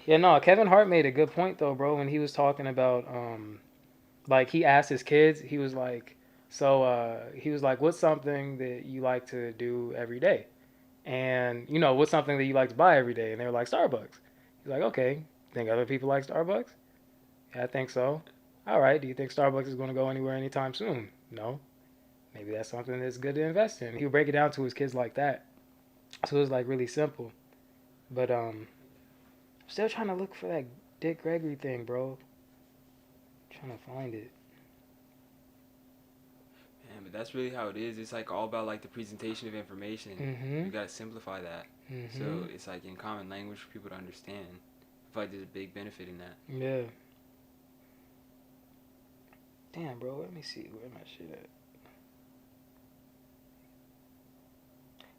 Yeah, no, Kevin Hart made a good point though, bro, when he was talking about like he asked his kids, he was like, he was like, what's something that you like to do every day? And what's something that you like to buy every day? And they were like, Starbucks. He's like, okay, think other people like Starbucks? Yeah, I think so. All right, do you think Starbucks is going to go anywhere anytime soon? No. Maybe that's something that's good to invest in. He would break it down to his kids like that. So it was like really simple. But still trying to look for that Dick Gregory thing, bro. Trying to find it. Man, but that's really how it is. It's like all about like the presentation of information. Mm-hmm. You gotta simplify that. Mm-hmm. So it's like in common language for people to understand. I feel like there's a big benefit in that. Yeah. Damn, bro. Let me see where my shit at.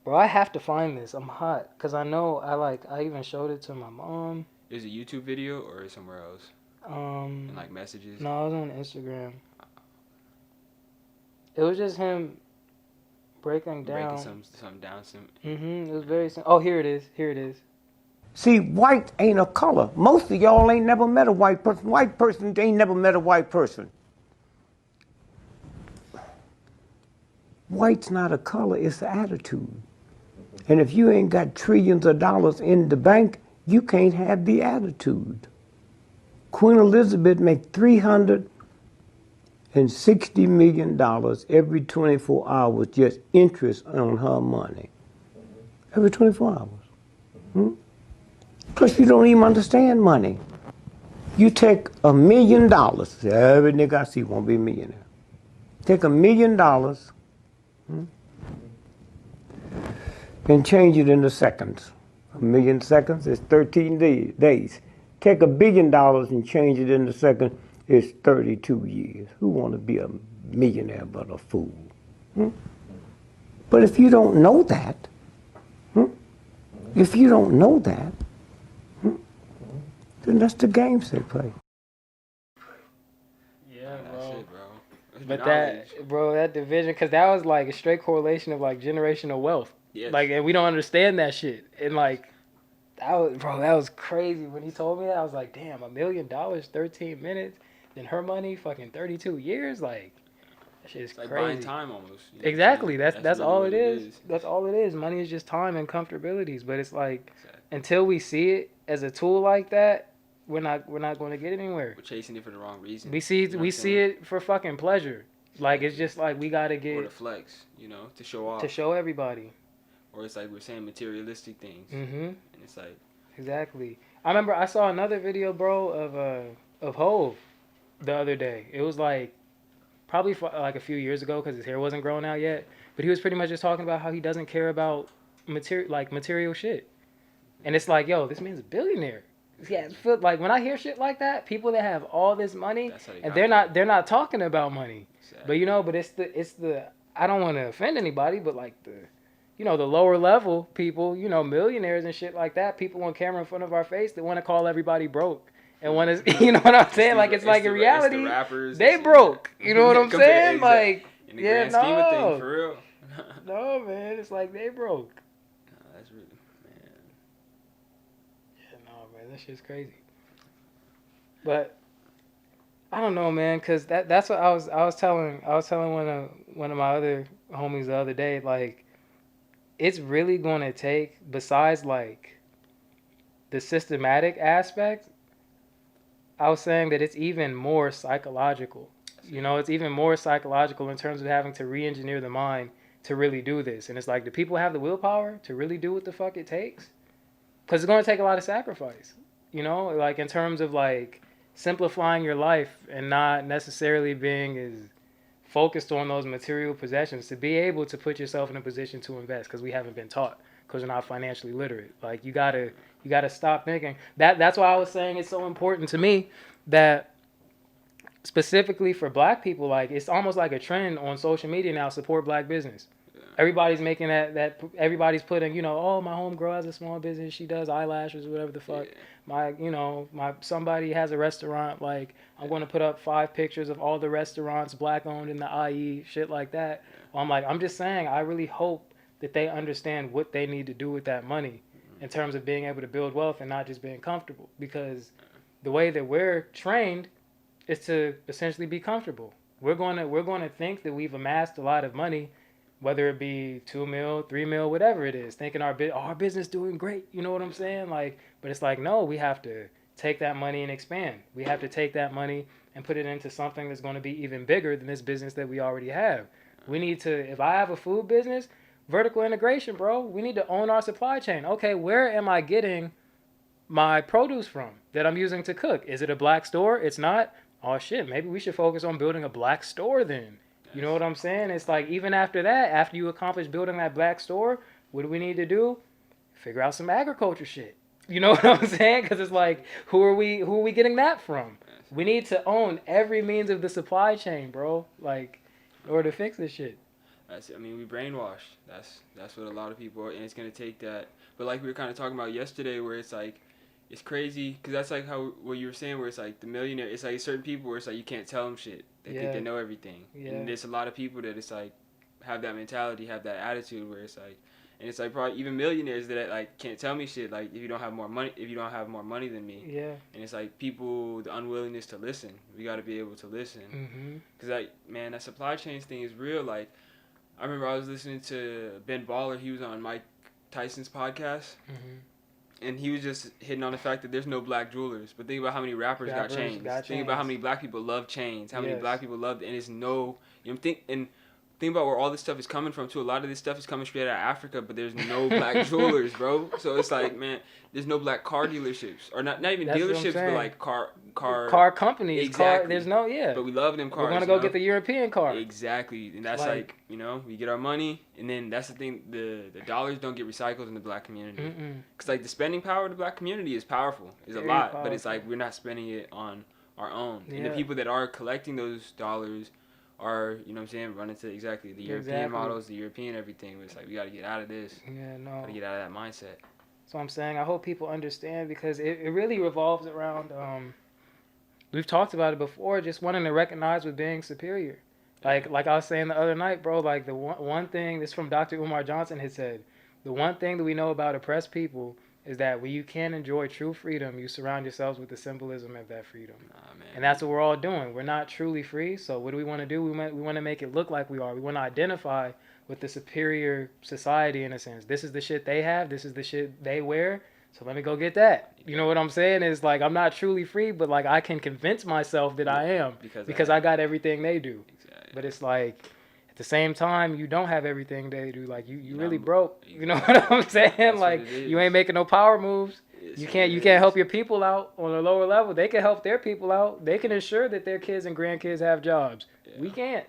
Bro, I have to find this. I'm hot because I know I even showed it to my mom. Is it a YouTube video or somewhere else? And like messages? No, I was on Instagram. It was just him breaking Breaking down. something down. It was very simple. Oh, here it is. Here it is. See, white ain't a color. Most of y'all ain't never met a white person. White person ain't never met a white person. White's not a color, it's an attitude. And if you ain't got trillions of dollars in the bank, you can't have the attitude. Queen Elizabeth made $360 million every 24 hours just interest on her money. Every 24 hours. Plus, you don't even understand money. You take $1 million, every nigga I see won't be a millionaire. Take $1 million and change it into seconds. 1,000,000 seconds is 13 days. Take $1 billion and change it into seconds, it's 32 years. Who want to be a millionaire but a fool? But if you don't know that, if you don't know that, then that's the games they play. Yeah, That's bro. it, bro. It's But knowledge. that division, because that was like a straight correlation of like generational wealth. Yes. Like, and we don't understand that shit. And like, that was crazy. When he told me that, I was like, damn, $1 million, 13 minutes. Then her money, fucking 32 years. Like, that shit is It's like buying crazy. time almost. You know what I'm Exactly. saying? That's really all what it it is. is. That's all it is. Money is just time and comfortabilities. But it's like, Exactly. until we see it as a tool like that, we're not going to get anywhere. We're chasing it for the wrong reason. We see You know what I'm see saying? it for fucking pleasure. Like, it's just like we gotta Or to get flex, to show off. to show everybody. Or it's like we're saying materialistic things. Mm-hmm. And it's like, Exactly. I remember I saw another video, bro, of Hove the other day. It was like probably like a few years ago because his hair wasn't growing out yet. But he was pretty much just talking about how he doesn't care about material shit. And it's like, yo, this man's a billionaire. Yeah, like when I hear shit like that, people that have all this money that's how they and got there. they're not talking about money. Exactly. But it's the I don't want to offend anybody, but like the lower level people, millionaires and shit like that, people on camera in front of our face that want to call everybody broke and want to, you know what I'm saying? Like it's like in it's the reality, rappers. they broke. You know what I'm saying? Exactly. Like, In the yeah, grand scheme of things, for no, real. no, man, it's like they broke. No, that's really, man. Yeah, no, man, that shit's crazy. But I don't know, man, cause that's what I was telling one of my other homies the other day, like it's really gonna take, besides like the systematic aspect, I was saying that it's even more psychological. It's even more psychological in terms of having to re-engineer the mind to really do this. And it's like, do people have the willpower to really do what the fuck it takes? Because it's going to take a lot of sacrifice. Like in terms of like simplifying your life and not necessarily being as focused on those material possessions to be able to put yourself in a position to invest, because we haven't been taught, because we're not financially literate. Like you gotta stop thinking that's why I was saying it's so important to me that specifically for black people, like it's almost like a trend on social media now, support black business. Yeah. Everybody's making that everybody's putting, oh, my homegirl has a small business, she does eyelashes, whatever the fuck. Yeah. My somebody has a restaurant, like I'm going to put up 5 pictures of all the restaurants black owned in the IE, shit like that. Yeah. Well, I'm just saying, I really hope that they understand what they need to do with that money. in terms of being able to build wealth and not just being comfortable. Because the way that we're trained is to essentially be comfortable. We're going to think that we've amassed a lot of money, whether it be 2 mil, 3 mil, whatever it is, thinking our business doing great. You know what I'm saying? Like, but it's like, no, we have to take that money and expand. We have to take that money and put it into something that's going to be even bigger than this business that we already have. We need to, if I have a food business, vertical integration, bro. We need to own our supply chain. Okay, where am I getting my produce from that I'm using to cook? Is it a black store? It's not. Oh shit, maybe we should focus on building a black store then. You know what I'm saying? It's like, even after that, after you accomplish building that black store, what do we need to do? Figure out some agriculture shit. You know what I'm saying? Because it's like, who are we getting that from? We need to own every means of the supply chain, bro. Like, in order to fix this shit. I mean, we brainwashed. That's what a lot of people are, and it's gonna take that. But like we were kind of talking about yesterday, where it's like, it's crazy, because that's like how what you were saying, where it's like the millionaire. It's like certain people where it's like you can't tell them shit. They think they know everything. Yeah. And there's a lot of people that it's like have that mentality, have that attitude, where it's like, and it's like probably even millionaires that like can't tell me shit. Like, if you don't have more money than me. Yeah. And it's like people, the unwillingness to listen. We got to be able to listen. Because like, man, that supply chains thing is real. Like, I remember I was listening to Ben Baller. He was on Mike Tyson's podcast. And he was just hitting on the fact that there's no black jewelers. But think about how many rappers got chains. Think about how many black people love chains. How many black people love, and it's no, you know, think about where all this stuff is coming from too. A lot of this stuff is coming straight out of Africa, but there's no black jewelers, bro. So it's like, man, there's no black car dealerships, or not even dealerships, but like car companies. Exactly. There's no, But we love them cars. We're gonna go get the European car. Exactly, and that's like, you know, we get our money, and then that's the thing. The dollars don't get recycled in the black community, because like the spending power of the black community is powerful, is a lot, but it's like we're not spending it on our own, and the people that are collecting those dollars are, you know what I'm saying, running to exactly the European models, the European everything. It's like, we got to get out of this. Yeah, no. Got to get out of that mindset. So I'm saying, I hope people understand, because it really revolves around, we've talked about it before, just wanting to recognize with being superior. Like I was saying the other night, bro, like the one thing, this from Dr. Umar Johnson had said, the one thing that we know about oppressed people is that when you can enjoy true freedom, you surround yourselves with the symbolism of that freedom. And that's what we're all doing. We're not truly free. So what do we want to do? We want to make it look like we are. We want to identify with the superior society, in a sense. This is the shit they have. This is the shit they wear. So let me go get that. You know what I'm saying? It's like, I'm not truly free, but like I can convince myself that I am, because I got everything they do. Exactly. But it's like, at the same time, you don't have everything they do. Like, you really broke. You know what I'm saying? That's like, you ain't making no power moves. You can't help your people out on a lower level. They can help their people out. They can ensure that their kids and grandkids have jobs. Yeah. We can't.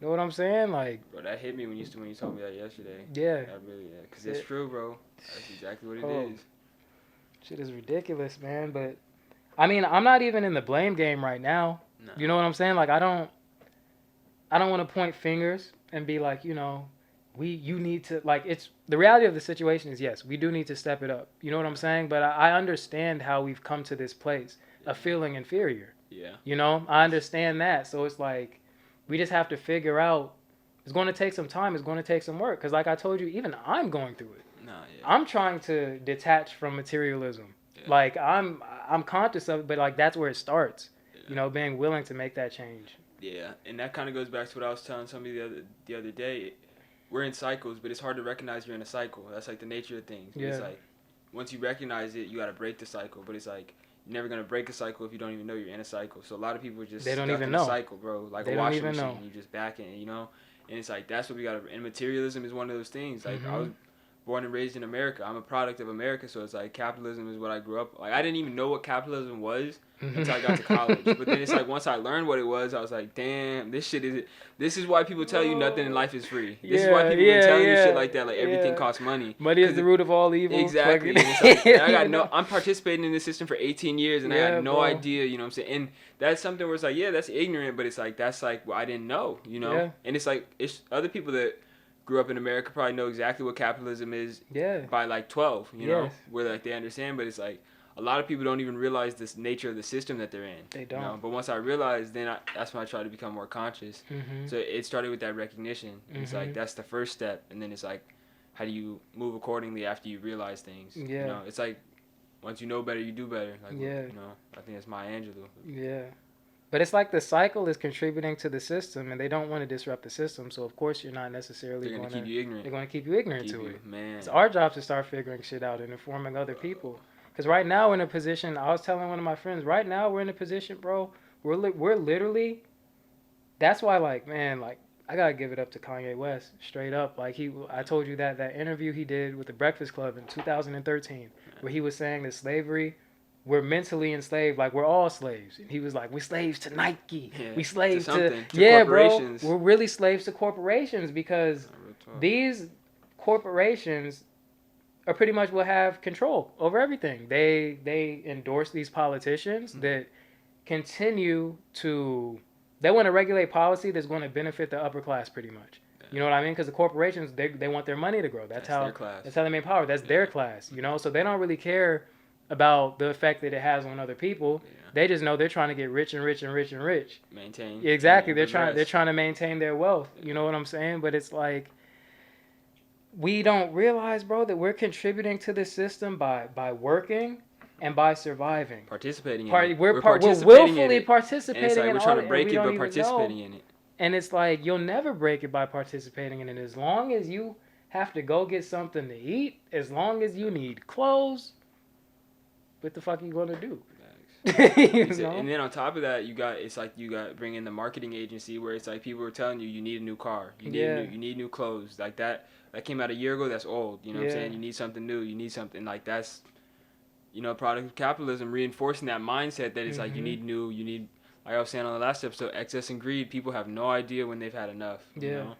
Know what I'm saying? Like, bro, that hit me when you told me that yesterday. Yeah. That really, because it's true, bro. That's exactly what it is. Shit is ridiculous, man. But I mean, I'm not even in the blame game right now. No. You know what I'm saying? Like, I don't want to point fingers and be like, you know, you need to, like, it's the reality of the situation is, yes, we do need to step it up. You know what I'm saying? But I understand how we've come to this place of feeling inferior. Yeah. You know, I understand that. So it's like, we just have to figure out, it's going to take some time. It's going to take some work. Because like I told you, even I'm going through it. I'm trying to detach from materialism. Yeah. Like, I'm conscious of it, but like, that's where it starts. Yeah. You know, being willing to make that change. Yeah, and that kind of goes back to what I was telling somebody the other day. We're in cycles, but it's hard to recognize you're in a cycle. That's like the nature of things. Yeah. It's like, once you recognize it, you got to break the cycle. But it's like, you're never going to break a cycle if you don't even know you're in a cycle. So a lot of people are just stuck in a cycle, bro. Like a washing machine. You just back in, you know? And it's like, that's what we got to... And materialism is one of those things. Like, I was born and raised in America. I'm a product of America, so it's like capitalism is what I grew up. Like, I didn't even know what capitalism was until I got to college. But then it's like, once I learned what it was, I was like, damn, this is why people tell you nothing in life is free. This is why people been telling you shit like that. Like, everything costs money. Money is the root of all evil. Exactly. And it's like, I'm participating in this system for 18 years, and I had no idea, you know what I'm saying? And that's something where it's like, yeah, that's ignorant, but it's like, that's like, well, I didn't know, you know? Yeah. And it's like, it's other people that grew up in America probably know exactly what capitalism is by like 12, you know, where like they understand, but it's like a lot of people don't even realize this nature of the system that they're in. They don't. You know? But once I realized, then that's when I tried to become more conscious. So it started with that recognition. It's like, that's the first step. And then it's like, how do you move accordingly after you realize things? Yeah. You know, it's like once you know better, you do better. Like, yeah. You know, I think that's Maya Angelou. Yeah. But it's like the cycle is contributing to the system, and they don't want to disrupt the system. So of course you're not necessarily going to keep you ignorant. They're going to keep you ignorant keep to you, it. Man. It's our job to start figuring shit out and informing other people. Because right now we're in a position. I was telling one of my friends. Right now we're in a position, bro. We're literally. That's why, like, man, like I gotta give it up to Kanye West, straight up. Like I told you that interview he did with the Breakfast Club in 2013, where he was saying that slavery. We're mentally enslaved, like we're all slaves. And he was like, we're slaves to Nike. Yeah, we slaves to yeah, corporations. Bro. We're really slaves to corporations because these corporations are pretty much will have control over everything. They endorse these politicians that continue to. They want to regulate policy that's going to benefit the upper class pretty much. You know what I mean? Because the corporations they want their money to grow. That's how their class. That's how they make power. That's their class. You know, so they don't really care about the effect that it has on other people. Yeah. They just know they're trying to get rich and rich and rich and rich. Maintain. Exactly. They're trying to maintain their wealth. You know what I'm saying? But it's like we don't realize, bro, that we're contributing to the system by working and by surviving. Participating in it. We're willfully participating in it. We're trying to break it by participating in it. And it's like you'll never break it by participating in it. As long as you have to go get something to eat, as long as you need clothes, what the fuck are you gonna do? You know? And then on top of that, you got bring in the marketing agency where it's like people are telling you need a new car, you need new clothes, like that came out a year ago. That's old. You know what I'm saying? You need something new. You need something like that's, you know, product of capitalism reinforcing that mindset that it's like you need new. You need, like I was saying on the last episode, excess and greed. People have no idea when they've had enough. You know?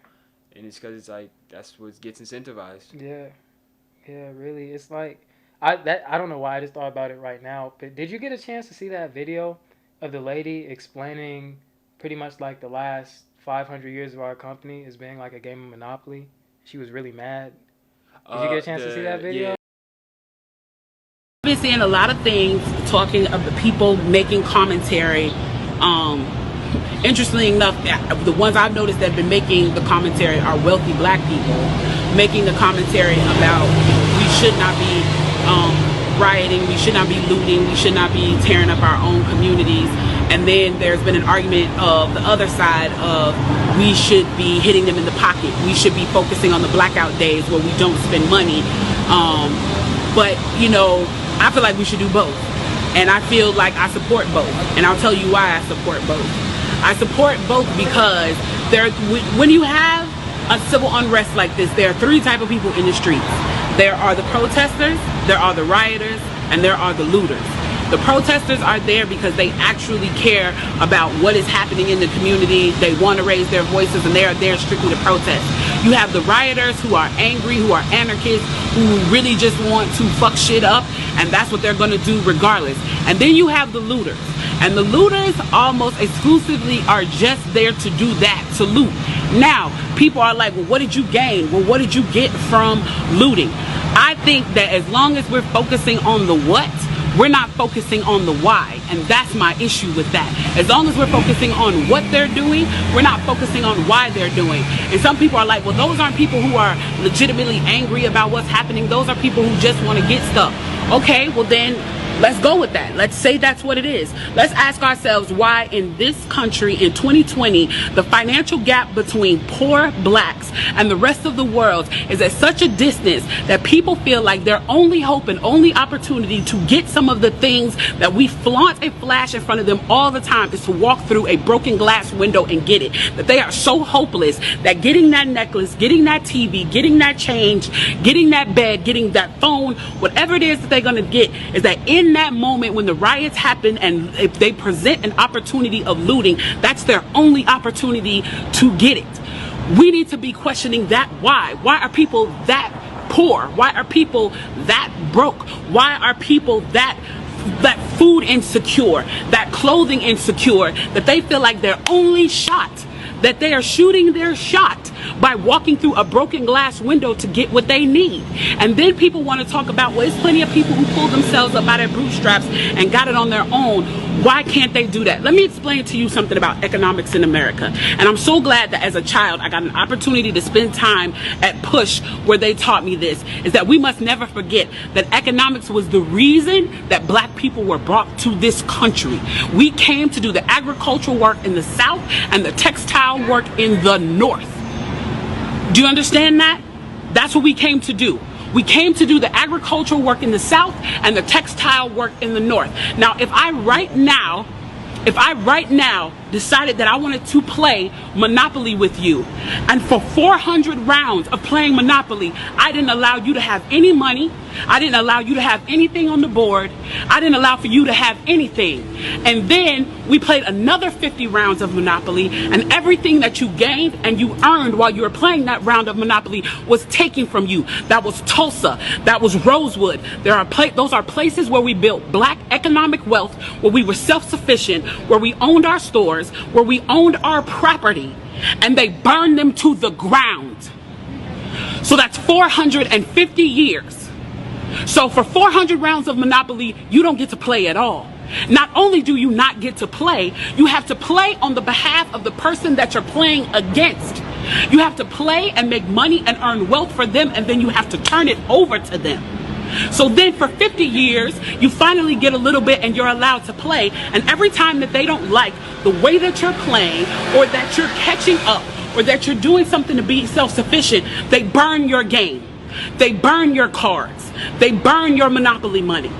And it's because it's like that's what gets incentivized. Yeah, really. It's like. I don't know why I just thought about it right now, but did you get a chance to see that video of the lady explaining pretty much like the last 500 years of our company as being like a game of Monopoly? She was really mad. Did you get a chance to see that video? Yeah. I've been seeing a lot of things talking of the people making commentary. Interestingly enough, the ones I've noticed that have been making the commentary are wealthy black people making the commentary about we should not be rioting, we should not be looting, we should not be tearing up our own communities. And then there's been an argument of the other side of we should be hitting them in the pocket. We should be focusing on the blackout days where we don't spend money. But, you know, I feel like we should do both. And I feel like I support both. And I'll tell you why I support both. I support both because when you have a civil unrest like this, there are three types of people in the streets. There are the protesters, there are the rioters, and there are the looters. The protesters are there because they actually care about what is happening in the community. They want to raise their voices, and they are there strictly to protest. You have the rioters who are angry, who are anarchists, who really just want to fuck shit up, and that's what they're going to do regardless. And then you have the looters. And the looters almost exclusively are just there to do that, to loot. Now, people are like, well, what did you gain? Well, what did you get from looting? I think that as long as we're focusing on the what, we're not focusing on the why. And that's my issue with that. As long as we're focusing on what they're doing, we're not focusing on why they're doing. And some people are like, well, those aren't people who are legitimately angry about what's happening. Those are people who just want to get stuff. Okay, well then, let's go with that. Let's say that's what it is. Let's ask ourselves why in this country in 2020, the financial gap between poor blacks and the rest of the world is at such a distance that people feel like their only hope and only opportunity to get some of the things that we flaunt and flash in front of them all the time is to walk through a broken glass window and get it. That they are so hopeless that getting that necklace, getting that TV, getting that change, getting that bed, getting that phone, whatever it is that they're going to get, is that in that moment when the riots happen and if they present an opportunity of looting, that's their only opportunity to get it. We need to be questioning that why. Why are people that poor? Why are people that broke? Why are people that food insecure, that clothing insecure, that they feel like their only shot, that they are shooting their shot by walking through a broken glass window to get what they need. And then people want to talk about, well, there's plenty of people who pulled themselves up by their bootstraps and got it on their own. Why can't they do that? Let me explain to you something about economics in America. And I'm so glad that as a child, I got an opportunity to spend time at Push where they taught me this, is that we must never forget that economics was the reason that black people were brought to this country. We came to do the agricultural work in the South and the textile work in the North. Do you understand that? That's what we came to do. We came to do the agricultural work in the South and the textile work in the North. Now, if I right now decided that I wanted to play Monopoly with you, and for 400 rounds of playing Monopoly, I didn't allow you to have any money, I didn't allow you to have anything on the board, I didn't allow for you to have anything, and then we played another 50 rounds of Monopoly, and everything that you gained and you earned while you were playing that round of Monopoly was taken from you. That was Tulsa, that was Rosewood. Those are places where we built black economic wealth, where we were self-sufficient, where we owned our stores, where we owned our property, and they burned them to the ground. So that's 450 years. So for 400 rounds of Monopoly, you don't get to play at all. Not only do you not get to play, you have to play on the behalf of the person that you're playing against. You have to play and make money and earn wealth for them, and then you have to turn it over to them. So then for 50 years, you finally get a little bit and you're allowed to play. And every time that they don't like the way that you're playing, or that you're catching up, or that you're doing something to be self-sufficient, they burn your game. They burn your cards. They burn your Monopoly money.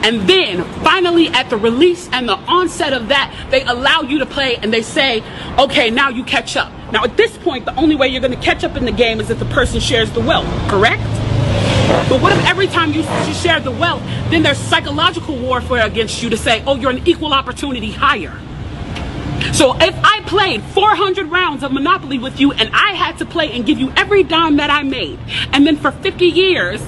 And then finally at the release and the onset of that, they allow you to play and they say, okay, now you catch up. Now at this point, the only way you're going to catch up in the game is if the person shares the wealth, correct? But what if every time you share the wealth, then there's psychological warfare against you to say, oh, you're an equal opportunity hire. So if I played 400 rounds of Monopoly with you and I had to play and give you every dime that I made, and then for 50 years,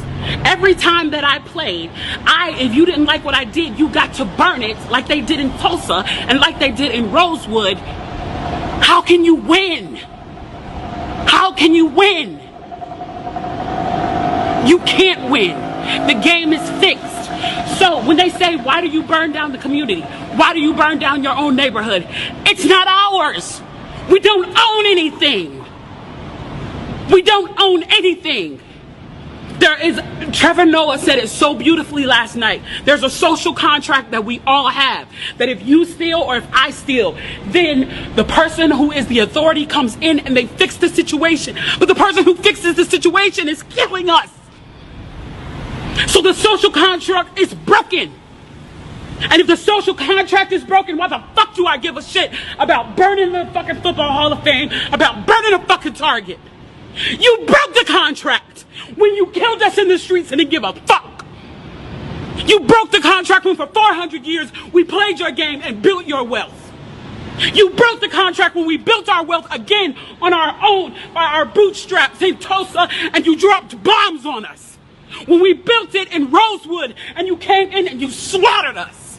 every time that I played, if you didn't like what I did, you got to burn it like they did in Tulsa and like they did in Rosewood, how can you win? How can you win? You can't win. The game is fixed. So when they say, why do you burn down the community? Why do you burn down your own neighborhood? It's not ours. We don't own anything. We don't own anything. Trevor Noah said it so beautifully last night. There's a social contract that we all have. That if you steal or if I steal, then the person who is the authority comes in and they fix the situation. But the person who fixes the situation is killing us. So the social contract is broken. And if the social contract is broken, why the fuck do I give a shit about burning the fucking Football Hall of Fame, about burning a fucking Target? You broke the contract when you killed us in the streets and didn't give a fuck. You broke the contract when for 400 years we played your game and built your wealth. You broke the contract when we built our wealth again on our own by our bootstraps in Tulsa and you dropped bombs on us. When we built it in Rosewood and you came in and you slaughtered us.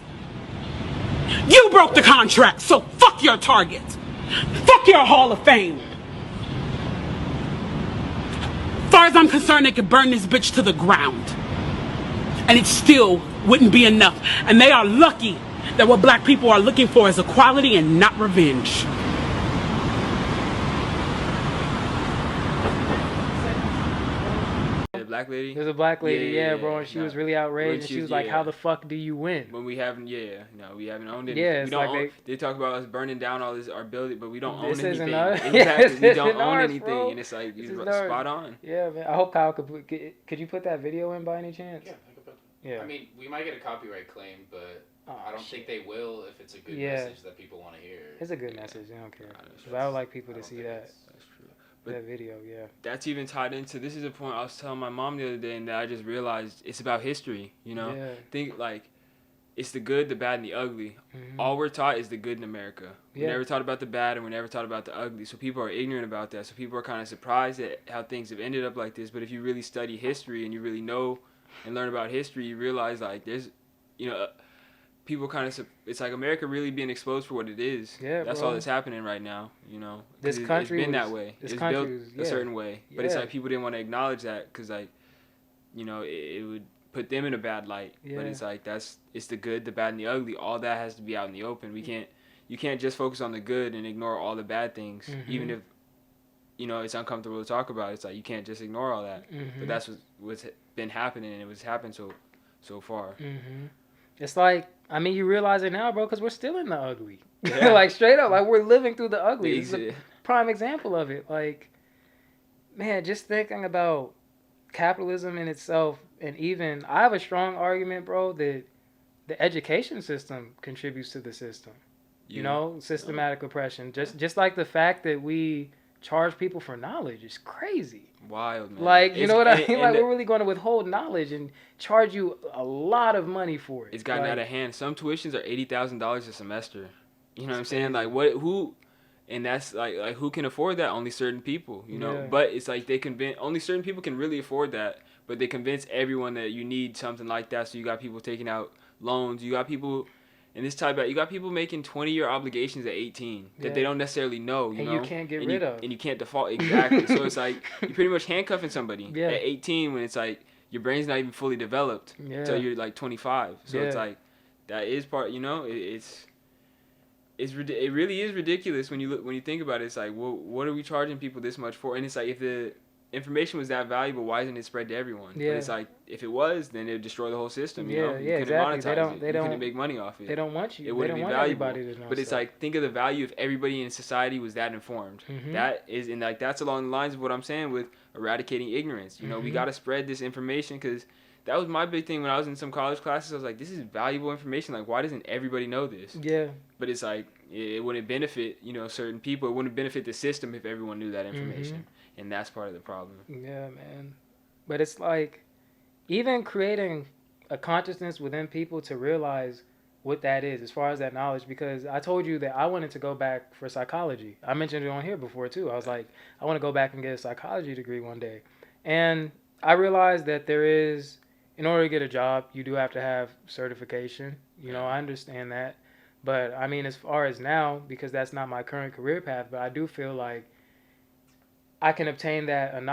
You broke the contract, so fuck your Target. Fuck your Hall of Fame. As far as I'm concerned, they could burn this bitch to the ground. And it still wouldn't be enough. And they are lucky that what black people are looking for is equality and not revenge. Black lady? There's a black lady, yeah, bro, and she was really outraged. And she was like, how the fuck do you win? When we haven't, we haven't owned it. Yeah, it's like they talk about us burning down all our building, but we don't own anything. Exactly, we don't own anything, bro. And it's like, spot on. Yeah, man. I hope Kyle could you put that video in by any chance? Yeah, I could put. Yeah. I mean, we might get a copyright claim, but I don't think they will if it's a good message that people want to hear. It's a good message. I don't care. But I would like people to see that. But that video, that's even tied into, this is a point I was telling my mom the other day, and that I just realized it's about history, you know? Yeah. Think, like, it's the good, the bad, and the ugly. Mm-hmm. All we're taught is the good in America. We're never taught about the bad, and we're never taught about the ugly. So people are ignorant about that. So people are kind of surprised at how things have ended up like this. But if you really study history and you really know and learn about history, you realize, like, there's, people kind of, it's like America really being exposed for what it is. Yeah, that's bro. all that's happening right now. You know, this country it's been was, that way. This it's country built was, a certain way, but it's like people didn't want to acknowledge that because like, you know, it would put them in a bad light. Yeah. But it's like it's the good, the bad, and the ugly. All that has to be out in the open. You can't just focus on the good and ignore all the bad things, even if, you know, it's uncomfortable to talk about. It's like you can't just ignore all that. But that's what's been happening, and it was happening so far. It's like, I mean, you realize it now, bro, because we're still in the ugly. Yeah. Like, straight up, like, we're living through the ugly. This is a prime example of it. Like, man, just thinking about capitalism in itself, and even, I have a strong argument, bro, that the education system contributes to the system. You know, systematic oppression. Just like the fact that we charge people for knowledge is crazy. Wild, man. Like, you know what I mean? Like, we're really going to withhold knowledge and charge you a lot of money for it. It's gotten out of hand. Some tuitions are $80,000 a semester. You know what I'm saying? Like, who, and that's like who can afford that? Only certain people, you know? But it's like only certain people can really afford that, but they convince everyone that you need something like that. So you got people taking out loans. You got people, and this type of, you got people making 20-year obligations at 18 that they don't necessarily know, you know? And you can't get rid of. And you can't default. Exactly. So it's like, you're pretty much handcuffing somebody at 18 when it's like, your brain's not even fully developed until you're like 25. So it's like, that is part, you know, it really is ridiculous when you think about it. It's like, well, what are we charging people this much for? And it's like, if the information was that valuable, why isn't it spread to everyone? But it's like, if it was, then it would destroy the whole system. You know? You exactly. They couldn't make money off it. They don't want you. It wouldn't be valuable. Everybody to know but it's like, think of the value if everybody in society was that informed. That is, and like that's along the lines of what I'm saying with eradicating ignorance. You know, we got to spread this information, because that was my big thing when I was in some college classes. I was like, this is valuable information. Like, why doesn't everybody know this? Yeah. But it's like, it wouldn't benefit, you know, certain people. It wouldn't benefit the system if everyone knew that information. And that's part of the problem. Yeah, man. But it's like, even creating a consciousness within people to realize what that is, as far as that knowledge, because I told you that I wanted to go back for psychology. I mentioned it on here before, too. I was like, I want to go back and get a psychology degree one day. And I realized that there is, in order to get a job, you do have to have certification. You know, I understand that. But, I mean, as far as now, because that's not my current career path, but I do feel like I can obtain that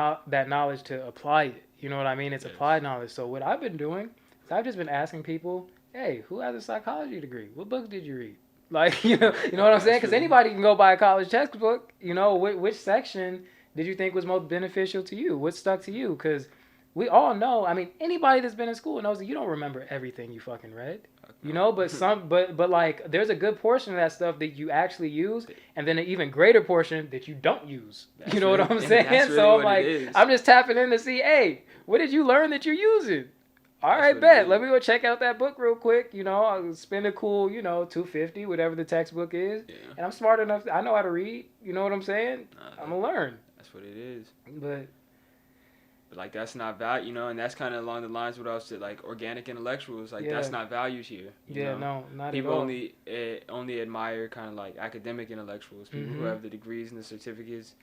knowledge to apply it. You know what I mean? It's applied knowledge. So what I've been doing is I've just been asking people, hey, who has a psychology degree? What book did you read? Like, you know what I'm saying? Because anybody can go buy a college textbook. You know, which section did you think was most beneficial to you? What stuck to you? Because we all know, I mean, anybody that's been in school knows that you don't remember everything you fucking read. You know, but but like, there's a good portion of that stuff that you actually use, and then an even greater portion that you don't use. You know what I'm saying? Really so I'm like, I'm just tapping in to see, hey, what did you learn that you're using? All right, bet. Let me go check out that book real quick. You know, I'll spend a cool, you know, $250, whatever the textbook is. Yeah. And I'm smart enough. I know how to read. You know what I'm saying? I'm gonna learn. That's what it is. But like, that's not value, you know, and that's kind of along the lines of what I was saying, like organic intellectuals. Like, that's not valued here. You know? No, not people at all. only admire kind of like academic intellectuals, people who have the degrees and the certificates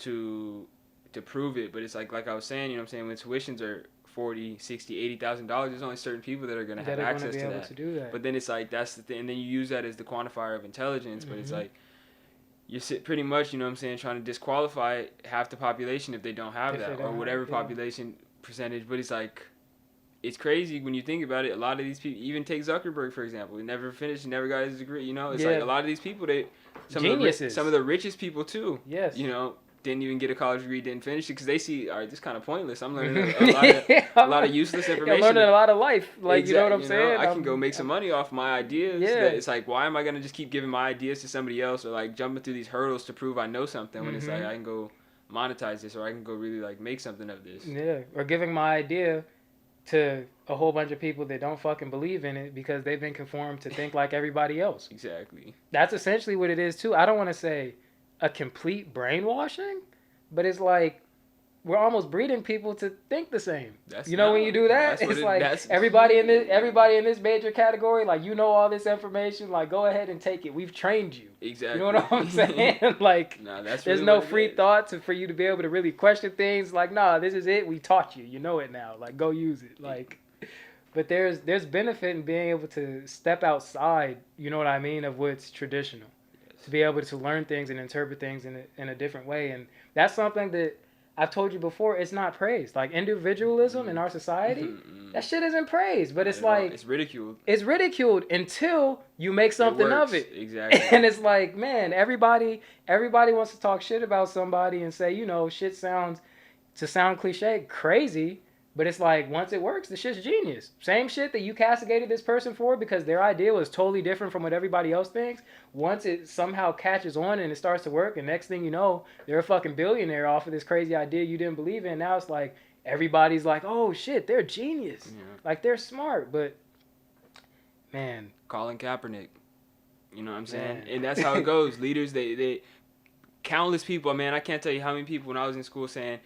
to prove it. But it's like I was saying, you know what I'm saying, when tuitions are $40,000, $60,000, $80,000, there's only certain people that are going to have access to that. To do that. But then it's like, that's the thing, and then you use that as the quantifier of intelligence. But it's like, you sit pretty much, you know what I'm saying, trying to disqualify half the population if they don't have that, or whatever population percentage. But it's like, it's crazy when you think about it. A lot of these people, even take Zuckerberg, for example, he never finished, never got his degree, you know. It's like, a lot of these people, some of the richest people too, you know, didn't even get a college degree, didn't finish it, because they see, all right, this is kind of pointless. I'm learning a lot of useless information. I'm learning a lot of life. Like, you know what I'm saying? I can go make some money off my ideas. Yeah. It's like, why am I going to just keep giving my ideas to somebody else, or like jumping through these hurdles to prove I know something, when it's like, I can go monetize this, or I can go really like make something of this. Yeah, or giving my idea to a whole bunch of people that don't fucking believe in it because they've been conformed to think like everybody else. Exactly. That's essentially what it is too. I don't want to say a complete brainwashing, but it's like we're almost breeding people to think the same. When you do that, it's like everybody in this major category, like, you know all this information, like, go ahead and take it. We've trained you. Exactly. You know what I'm saying? Like, there's really no free thought for you to be able to really question things. Like, nah, this is it. We taught you. You know it now. Like, go use it. Like, But there's benefit in being able to step outside, you know what I mean, of what's traditional. Yes. To be able to learn things and interpret things in a different way. And that's something that I've told you before, it's not praised. Like individualism in our society, that shit isn't praised. But it's like it's ridiculed. It's ridiculed until you make something of it. Exactly. And it's like, man, everybody wants to talk shit about somebody and say, you know, shit sound cliche, crazy. But it's like, once it works, the shit's genius. Same shit that you castigated this person for because their idea was totally different from what everybody else thinks. Once it somehow catches on and it starts to work, and next thing you know, they're a fucking billionaire off of this crazy idea you didn't believe in. Now it's like, everybody's like, oh shit, they're genius. Yeah. Like, they're smart. But, man. Colin Kaepernick. You know what I'm saying? Man. And that's how it goes. Leaders, they countless people, man, I can't tell you how many people when I was in school saying,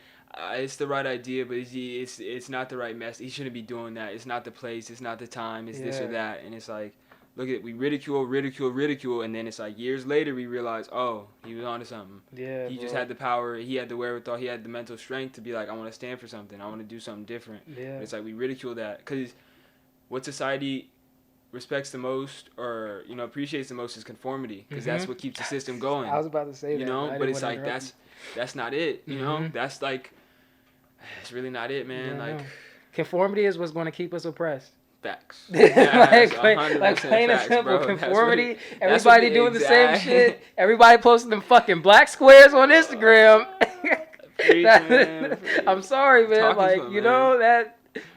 it's the right idea, but it's not the right mess. He shouldn't be doing that. It's not the place. It's not the time. It's this or that. And it's like, look at we ridicule, and then it's like years later we realize, oh, he was onto something. Yeah. He just had the power. He had the wherewithal. He had the mental strength to be like, I want to stand for something. I want to do something different. Yeah. But it's like we ridicule that because what society respects the most or appreciates the most is conformity because that's what keeps the system going. I was about to say that. But it's like that's not it. You know, that's like. It's really not it, man. Like conformity is what's going to keep us oppressed. Facts. like plain and simple, conformity. Everybody doing the same shit. Everybody posting them fucking black squares on Instagram. I'm sorry, man. Like you know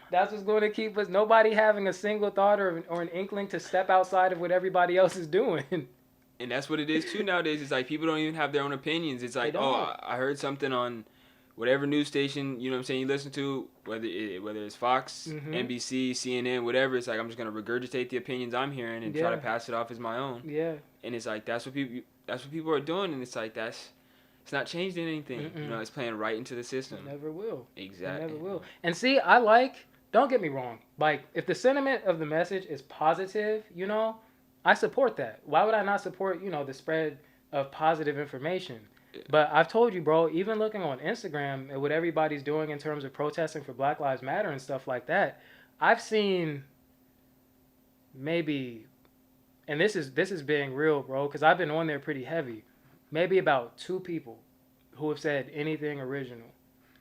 that's what's going to keep us. Nobody having a single thought or an inkling to step outside of what everybody else is doing. And that's what it is too nowadays. It's like people don't even have their own opinions. It's like, oh, I heard something on whatever news station, you know what I'm saying, you listen to, whether it's Fox, NBC, CNN, whatever, it's like I'm just going to regurgitate the opinions I'm hearing and try to pass it off as my own. Yeah. And it's like that's what people are doing, and it's like it's not changing anything. You know, it's playing right into the system. It never will. Exactly. It never will. And see, don't get me wrong, like if the sentiment of the message is positive, you know, I support that. Why would I not support, the spread of positive information? But I've told you, bro, even looking on Instagram at what everybody's doing in terms of protesting for Black Lives Matter and stuff like that, I've seen maybe, and this is being real, bro, because I've been on there pretty heavy, maybe about 2 people who have said anything original.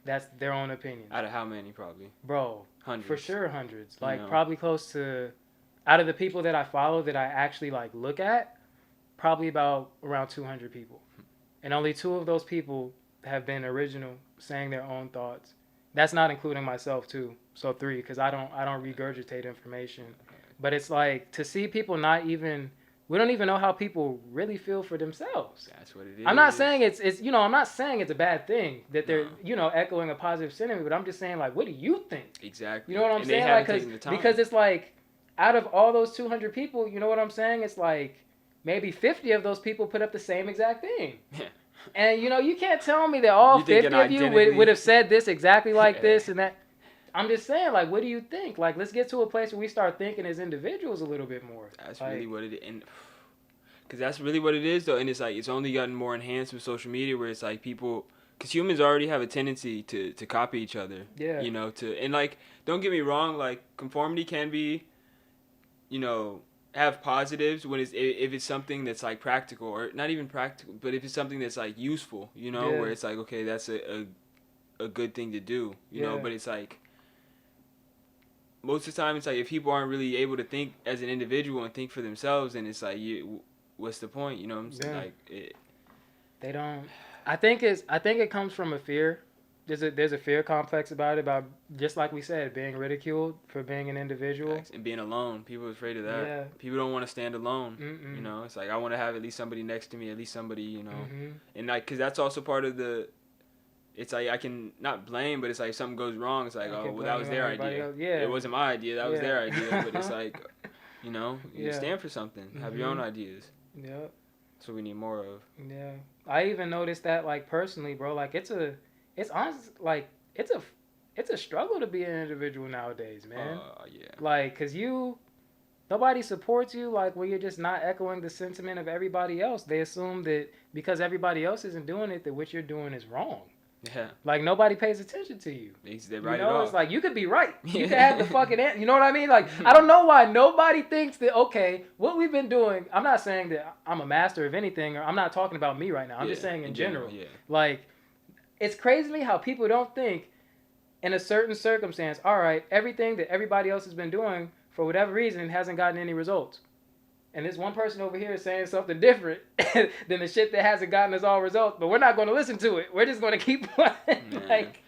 That's their own opinion. Out of how many, probably? Bro, hundreds. For sure hundreds. Like probably close to, out of the people that I follow that I actually like look at, probably about around 200 people. And only 2 of those people have been original, saying their own thoughts. That's not including myself too. So 3, because I don't regurgitate information. But it's like to see people we don't even know how people really feel for themselves. That's what it is. I'm not saying it's I'm not saying it's a bad thing that they're echoing a positive sentiment, but I'm just saying like, what do you think? Exactly. You know what I'm saying? Like because it's like out of all those 200 people, you know what I'm saying? It's like maybe 50 of those people put up the same exact thing. Yeah. And, you can't tell me that all 50 of you would have said this exactly like this and that. I'm just saying, like, what do you think? Like, let's get to a place where we start thinking as individuals a little bit more. That's really what it is. Because that's really what it is, though. And it's like, it's only gotten more enhanced with social media where it's like people, because humans already have a tendency to copy each other. Yeah. And like, don't get me wrong, like, conformity can be, have positives when if it's something that's like practical or not even practical, but if it's something that's like useful, where it's like, okay, that's a good thing to do, you know, but it's like most of the time it's like if people aren't really able to think as an individual and think for themselves, and it's like what's the point, you know what I'm saying? Like they don't. I think it comes from a fear. There's a fear complex about just like we said, being ridiculed for being an individual and being alone. People are afraid of that. Yeah. People don't want to stand alone. It's like I want to have at least somebody next to me, at least somebody, and like because that's also part of the. It's like I can not blame, but it's like if something goes wrong, it's like that was their idea. Yeah. It wasn't my idea. That was their idea. But it's like, you stand for something. Have your own ideas. Yeah. That's what we need more of. Yeah. I even noticed that like personally, bro. Like it's honest, like it's a struggle to be an individual nowadays, man. Yeah. Like, cause nobody supports you. Like when you're just not echoing the sentiment of everybody else, they assume that because everybody else isn't doing it, that what you're doing is wrong. Yeah. Like, nobody pays attention to you. They write it know, off. it's like, you could be right. You could have the fucking you know what I mean? Like, I don't know why nobody thinks that, okay, what we've been doing, I'm not saying that I'm a master of anything, or I'm not talking about me right now. I'm just saying in general. Yeah. Like, it's crazy to me how people don't think in a certain circumstance, all right, everything that everybody else has been doing, for whatever reason, hasn't gotten any results. And this one person over here is saying something different than the shit that hasn't gotten us all results. But we're not going to listen to it. We're just going to keep on, like,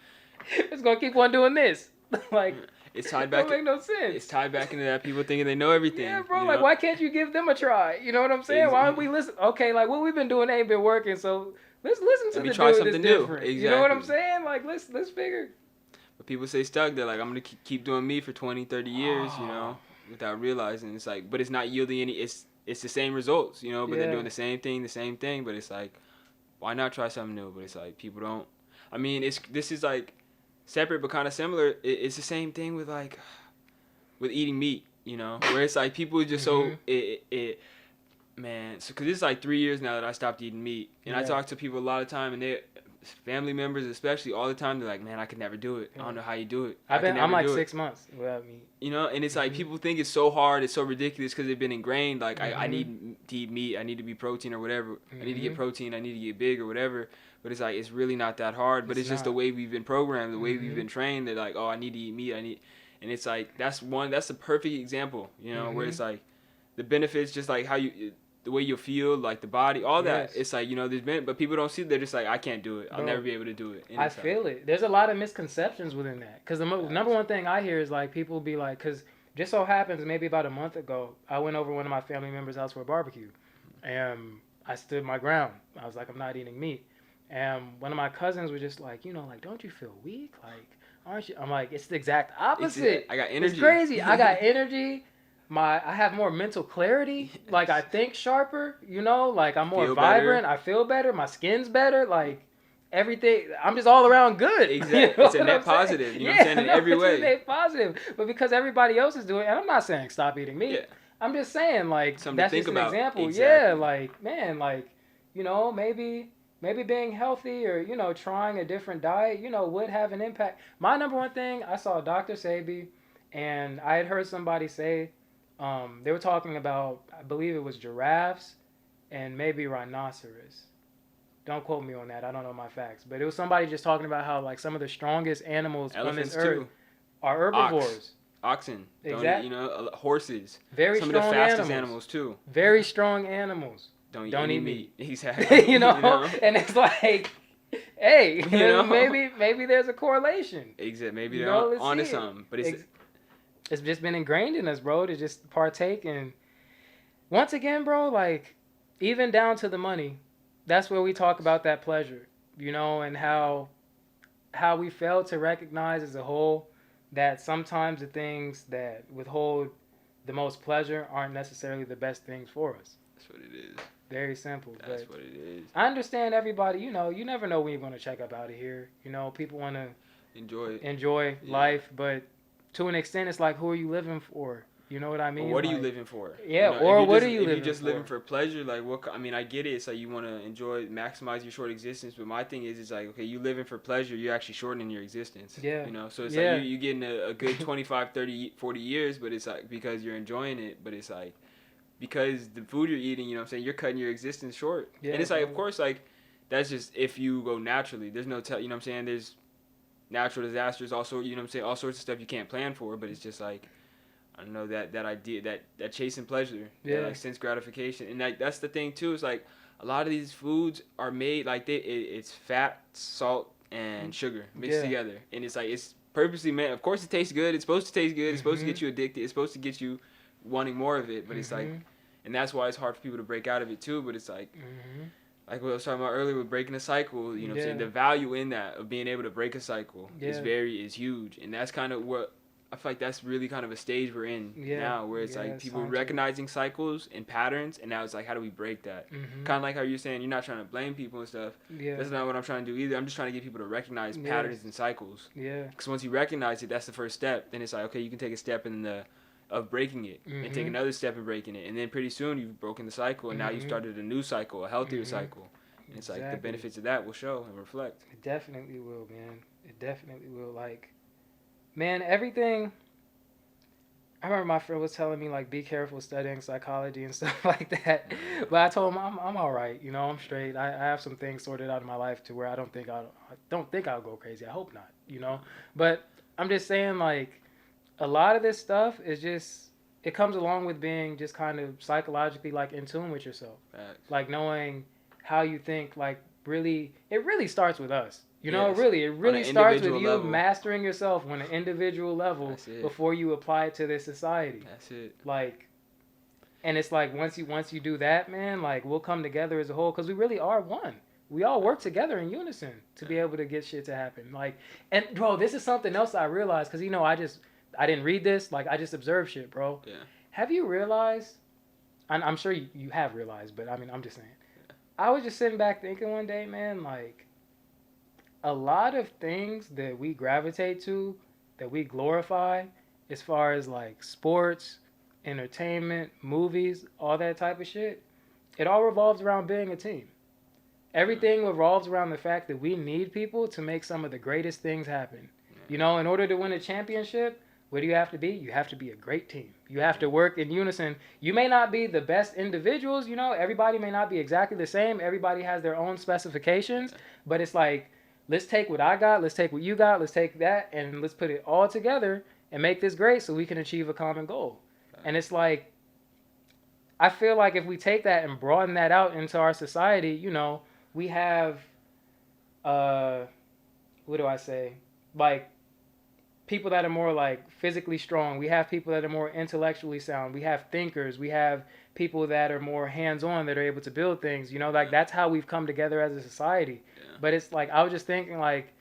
it's going to keep on doing this. Like, it's tied back. It don't make no sense. It's tied back into that people thinking they know everything. Yeah, bro. You like, know? Why can't you give them a try? You know what I'm saying? Why don't we listen? Okay, like, what we've been doing ain't been working, so let's listen to the dude that's different. Exactly. You know what I'm saying? Like, let's figure. But people say stuck. They're like, I'm going to keep doing me for 20, 30 years, you know, without realizing. It's like, but it's not yielding any, it's the same results, you know, but they're doing the same thing, but it's like, why not try something new? But it's like, people don't, I mean, this is like separate but kind of similar. It's the same thing with like, with eating meat, you know, where it's like, people are just so, man, so, cause it's like 3 years now that I stopped eating meat, and I talk to people a lot of time, and they, family members especially, all the time, they're like, man, I could never do it. I don't know how you do it. I'm like 6 months without meat. You know, and it's like, people think it's so hard, it's so ridiculous because they've been ingrained, like, I need to eat meat, I need to be protein or whatever, I need to get protein, I need to get big or whatever, but it's like, it's really not that hard, but it's just the way we've been programmed, the way we've been trained, that like, oh, I need to eat meat, and it's like, that's the perfect example, you know, where it's like, the benefits, just like how you, the way you feel, like the body, all that. It's like, you know, but people don't see it. They're just like, I can't do it. I'll never be able to do it. And I feel it. There's a lot of misconceptions within that. Because the number one thing I hear is like, people be like, because just so happens maybe about a month ago, I went over one of my family members' house for a barbecue. And I stood my ground. I was like, I'm not eating meat. And one of my cousins was just like, you know, like, don't you feel weak? Like, aren't you? I'm like, it's the exact opposite. I got energy. It's crazy. I got energy. I have more mental clarity. Like, I think sharper, you know, like I'm more vibrant. Better. I feel better. My skin's better. Like, everything. I'm just all around good. Exactly. You know, it's a net positive. You know what I'm saying? In every way. It's a net positive. But because everybody else is doing it, and I'm not saying stop eating meat. Yeah. I'm just saying, like, something that's to think just an about. example. Exactly. Yeah, like, man, like, you know, maybe being healthy or, you know, trying a different diet, you know, would have an impact. My number one thing, I saw Dr. Sebi, and I had heard somebody say, they were talking about, I believe it was giraffes and maybe rhinoceros. Don't quote me on that. I don't know my facts. But it was somebody just talking about how, like, some of the strongest animals on this earth are herbivores. Oxen. Exactly. You know, horses. Very some strong of the fastest animals too. Very strong animals. Don't eat meat. Exactly. you know? And it's like, hey, you know? maybe there's a correlation. Exactly. Maybe they're onto something. But it's just been ingrained in us, bro, to just partake. And once again, bro, like, even down to the money, that's where we talk about that pleasure, you know, and how we fail to recognize as a whole that sometimes the things that withhold the most pleasure aren't necessarily the best things for us. That's what it is. Very simple. That's what it is. I understand everybody, you know, you never know when you're going to check up out of here. You know, people want to enjoy life, but to an extent, it's like, who are you living for? You know what I mean? Or what are you living for? Yeah, you know, or what are you living for? If you're just living for pleasure, like, what? I mean, I get it. It's like you want to maximize your short existence. But my thing is, it's like, okay, you living for pleasure, you're actually shortening your existence. Yeah. You know, so it's like you're getting a good 25, 30, 40 years, but it's like because you're enjoying it, but it's like because the food you're eating, you know what I'm saying, you're cutting your existence short. Yeah, and it's like, of course, like, that's just if you go naturally. There's no, you know what I'm saying, there's natural disasters also, you know what I'm saying, all sorts of stuff you can't plan for, but it's just like, I don't know, that idea, that chasing pleasure, that, like, sense gratification. And like that's the thing too, is like a lot of these foods are made like it's fat, salt, and sugar mixed together. And it's like, it's purposely meant, of course it tastes good, it's supposed to taste good, it's supposed to get you addicted, it's supposed to get you wanting more of it, but it's like, and that's why it's hard for people to break out of it too, but it's like, like what I was talking about earlier with breaking a cycle, you know what I'm saying, the value in that of being able to break a cycle is huge. And that's kind of what I feel like that's really kind of a stage we're in now, where it's like people recognizing cycles and patterns, and now it's like, how do we break that? Kind of like how you're saying, you're not trying to blame people and stuff. That's not what I'm trying to do either. I'm just trying to get people to recognize patterns and cycles. Because once you recognize it, that's the first step. Then it's like, okay, you can take a step of breaking it, and take another step in breaking it, and then pretty soon you've broken the cycle, and now you started a new cycle, a healthier cycle. And it's like the benefits of that will show and reflect. It definitely will, man. It definitely will. Like, man, everything. I remember my friend was telling me, like, be careful studying psychology and stuff like that. But I told him I'm all right. You know, I'm straight. I have some things sorted out in my life to where I don't think I'll go crazy. I hope not. You know, but I'm just saying, like, a lot of this stuff is just, it comes along with being just kind of psychologically, like, in tune with yourself. Facts. Like, knowing how you think, like, really, it really starts with us. You know, it really starts with you mastering yourself on an individual level before you apply it to this society. That's it. Like, and it's like, once you do that, man, like, we'll come together as a whole, because we really are one. We all work together in unison to be able to get shit to happen. Like, and bro, this is something else I realized, because, you know, I didn't read this, like, I just observed shit, bro. Yeah. Have you realized, I'm sure you have realized, but I mean, I'm just saying. I was just sitting back thinking one day, man, like, a lot of things that we gravitate to, that we glorify, as far as, like, sports, entertainment, movies, all that type of shit, it all revolves around being a team. Everything revolves around the fact that we need people to make some of the greatest things happen. You know, in order to win a championship, what do you have to be? You have to be a great team. You have to work in unison. You may not be the best individuals, you know, everybody may not be exactly the same. Everybody has their own specifications, but it's like, let's take what I got, let's take what you got, let's take that, and let's put it all together and make this great so we can achieve a common goal. And it's like, I feel like if we take that and broaden that out into our society, you know, we have, what do I say? Like, people that are more, like, physically strong. We have people that are more intellectually sound. We have thinkers. We have people that are more hands-on, that are able to build things. You know, like, that's how we've come together as a society. But it's like, I was just thinking, like,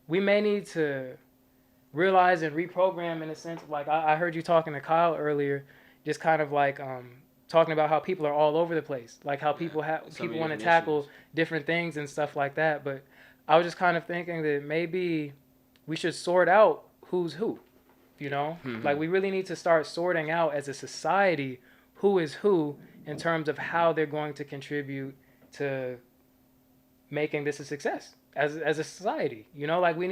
we may need to realize and reprogram, in a sense of, like, I heard you talking to Kyle earlier, just kind of like talking about how people are all over the place, like how people want to tackle different things and stuff like that. But I was just kind of thinking that maybe we should sort out who's who, you know? Like, we really need to start sorting out as a society who is who in terms of how they're going to contribute to making this a success as a society. You know, like, we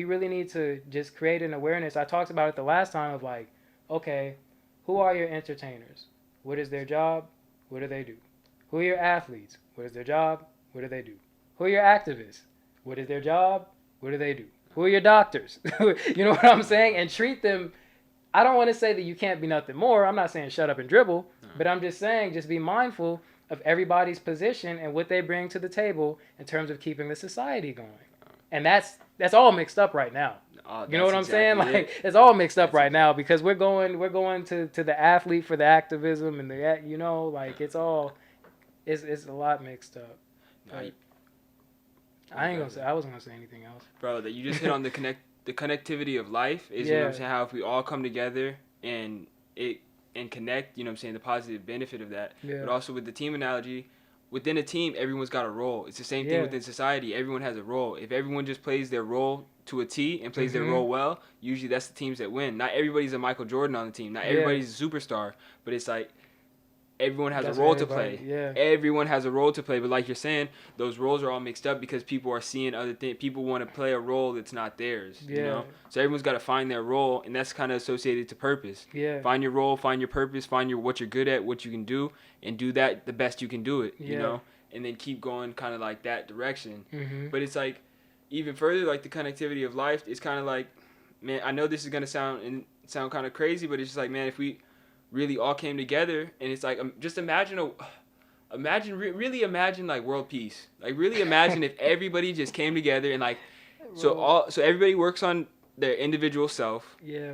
really need to just create an awareness. I talked about it the last time of, like, okay, who are your entertainers? What is their job? What do they do? Who are your athletes? What is their job? What do they do? Who are your activists? What is their job? What do they do? Who are your doctors? You know what I'm saying? And treat them, I don't want to say that you can't be nothing more. I'm not saying shut up and dribble, but I'm just saying just be mindful of everybody's position and what they bring to the table in terms of keeping the society going. And that's all mixed up right now. You know what I'm saying? Like, it's all mixed up right now, because we're going to the athlete for the activism and the, you know, like, it's a lot mixed up. I wasn't gonna say anything else. Bro, that you just hit on the connectivity of life is, you know what I'm saying, how if we all come together and connect, you know what I'm saying, the positive benefit of that. But also with the team analogy, within a team, everyone's got a role. It's the same thing within society. Everyone has a role. If everyone just plays their role to a T and plays their role well, usually that's the teams that win. Not everybody's a Michael Jordan on the team. Not everybody's a superstar. But it's like, everyone has a role to play. Yeah. Everyone has a role to play. But like you're saying, those roles are all mixed up because people are seeing other things. People want to play a role that's not theirs. You know? So everyone's got to find their role, and that's kind of associated to purpose. Yeah. Find your role, find your purpose, find what you're good at, what you can do, and do that the best you can do it. You know? And then keep going kind of like that direction. But it's like, even further, like the connectivity of life, it's kind of like, man, I know this is going to sound kind of crazy, but it's just like, man, if we really all came together, and it's like, just imagine like world peace. Like, really imagine if everybody just came together and, like, so everybody works on their individual self. Yeah.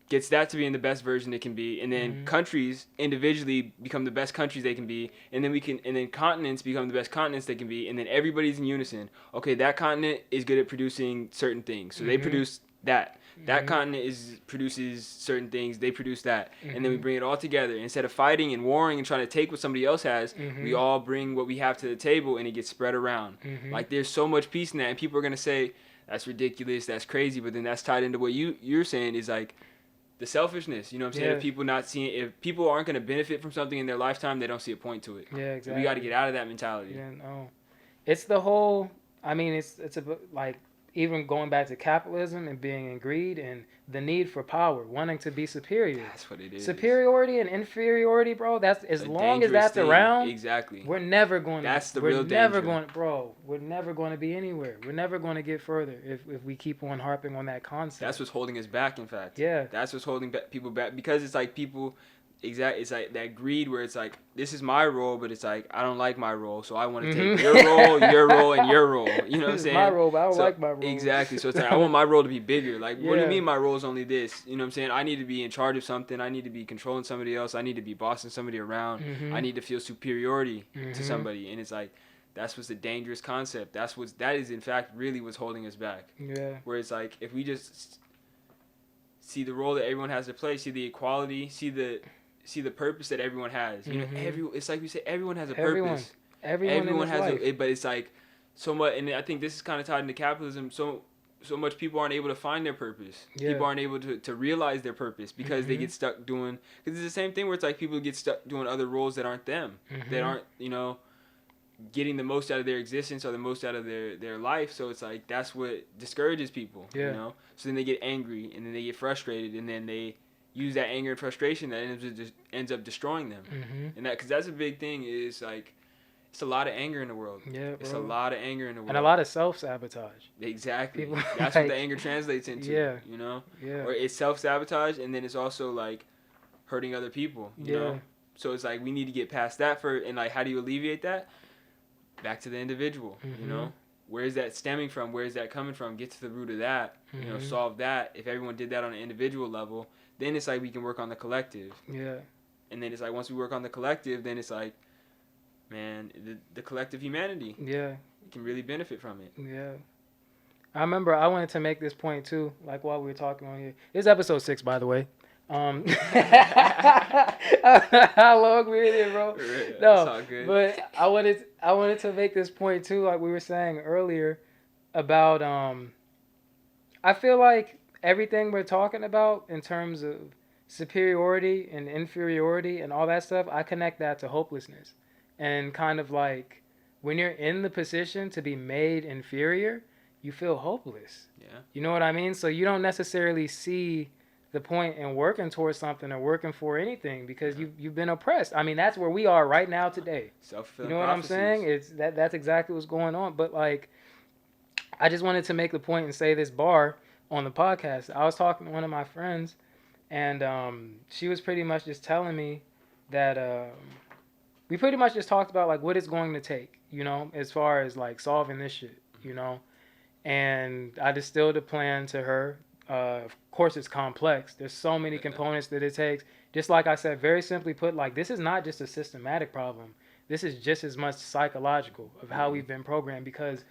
Gets that to be in the best version it can be, and then countries individually become the best countries they can be, and then continents become the best continents they can be, and then everybody's in unison. Okay, that continent is good at producing certain things, so they produce that. That continent produces certain things, they produce that. And then we bring it all together. Instead of fighting and warring and trying to take what somebody else has, we all bring what we have to the table, and it gets spread around. Like, there's so much peace in that, and people are going to say, that's ridiculous, that's crazy, but then that's tied into what you're saying is, like, the selfishness, you know what I'm saying? If people aren't going to benefit from something in their lifetime, they don't see a point to it. Yeah, exactly. So we got to get out of that mentality. Yeah, no. It's the whole, I mean, it's like, even going back to capitalism and being in greed and the need for power, wanting to be superior. That's what it is. Superiority and inferiority, bro. That's as long as that's around. Exactly. We're never going. That's the real danger. We're never going to be anywhere. We're never going to get further if we keep on harping on that concept. That's what's holding us back. In fact. Yeah. That's what's holding people back, because it's like people. Exactly, it's like that greed where it's like, this is my role, but it's like, I don't like my role, so I want to take your role, and your role. You know what I'm saying? My role, but I don't like my role. Exactly. So it's like, I want my role to be bigger. Like, what do you mean my role is only this? You know what I'm saying? I need to be in charge of something. I need to be controlling somebody else. I need to be bossing somebody around. I need to feel superiority to somebody. And it's like, that's what's the dangerous concept. That is in fact really what's holding us back. Yeah. Where it's like, if we just see the role that everyone has to play, see the equality, see the purpose that everyone has. You know, it's like we say, everyone has a purpose. Everyone has but it's like so much, and I think this is kind of tied into capitalism. So much people aren't able to find their purpose. Yeah. People aren't able to realize their purpose because they get stuck doing. Because it's the same thing where it's like people get stuck doing other roles that aren't them, that aren't, you know, getting the most out of their existence or the most out of their life. So it's like that's what discourages people. Yeah. You know, so then they get angry and then they get frustrated and then they use that anger and frustration that ends up destroying them. And that, because that's a big thing, is like, it's a lot of anger in the world. Yeah, bro. It's a lot of anger in the world. And a lot of self-sabotage. Exactly. That's what the anger translates into. Yeah. You know? Yeah. Or it's self-sabotage, and then it's also like hurting other people, you know? So it's like, we need to get past that and like, how do you alleviate that? Back to the individual, you know? Where is that stemming from? Where is that coming from? Get to the root of that, you know, solve that. If everyone did that on an individual level, then it's like we can work on the collective. Yeah. And then it's like, once we work on the collective, then it's like, man, the collective humanity. Yeah. Can really benefit from it. Yeah. I remember I wanted to make this point too, like while we were talking on here. It's episode 6, by the way. How long we in here, bro? Right, no, all good. But I wanted to make this point too, like we were saying earlier, about I feel like everything we're talking about in terms of superiority and inferiority and all that stuff, I connect that to hopelessness. And kind of like, when you're in the position to be made inferior, you feel hopeless. Yeah. You know what I mean? So you don't necessarily see the point in working towards something or working for anything because you've been oppressed. I mean, that's where we are right now today. Self-fulfilling You know what prophecies. I'm saying? It's that's exactly what's going on. But like, I just wanted to make the point and say this bar on the podcast. I was talking to one of my friends, and she was pretty much just telling me that we pretty much just talked about like what it's going to take, you know, as far as like solving this shit, you know. And I distilled a plan to her. Of course, it's complex. There's so many components that it takes. Just like I said, very simply put, like, this is not just a systematic problem. This is just as much psychological of how we've been programmed. Because,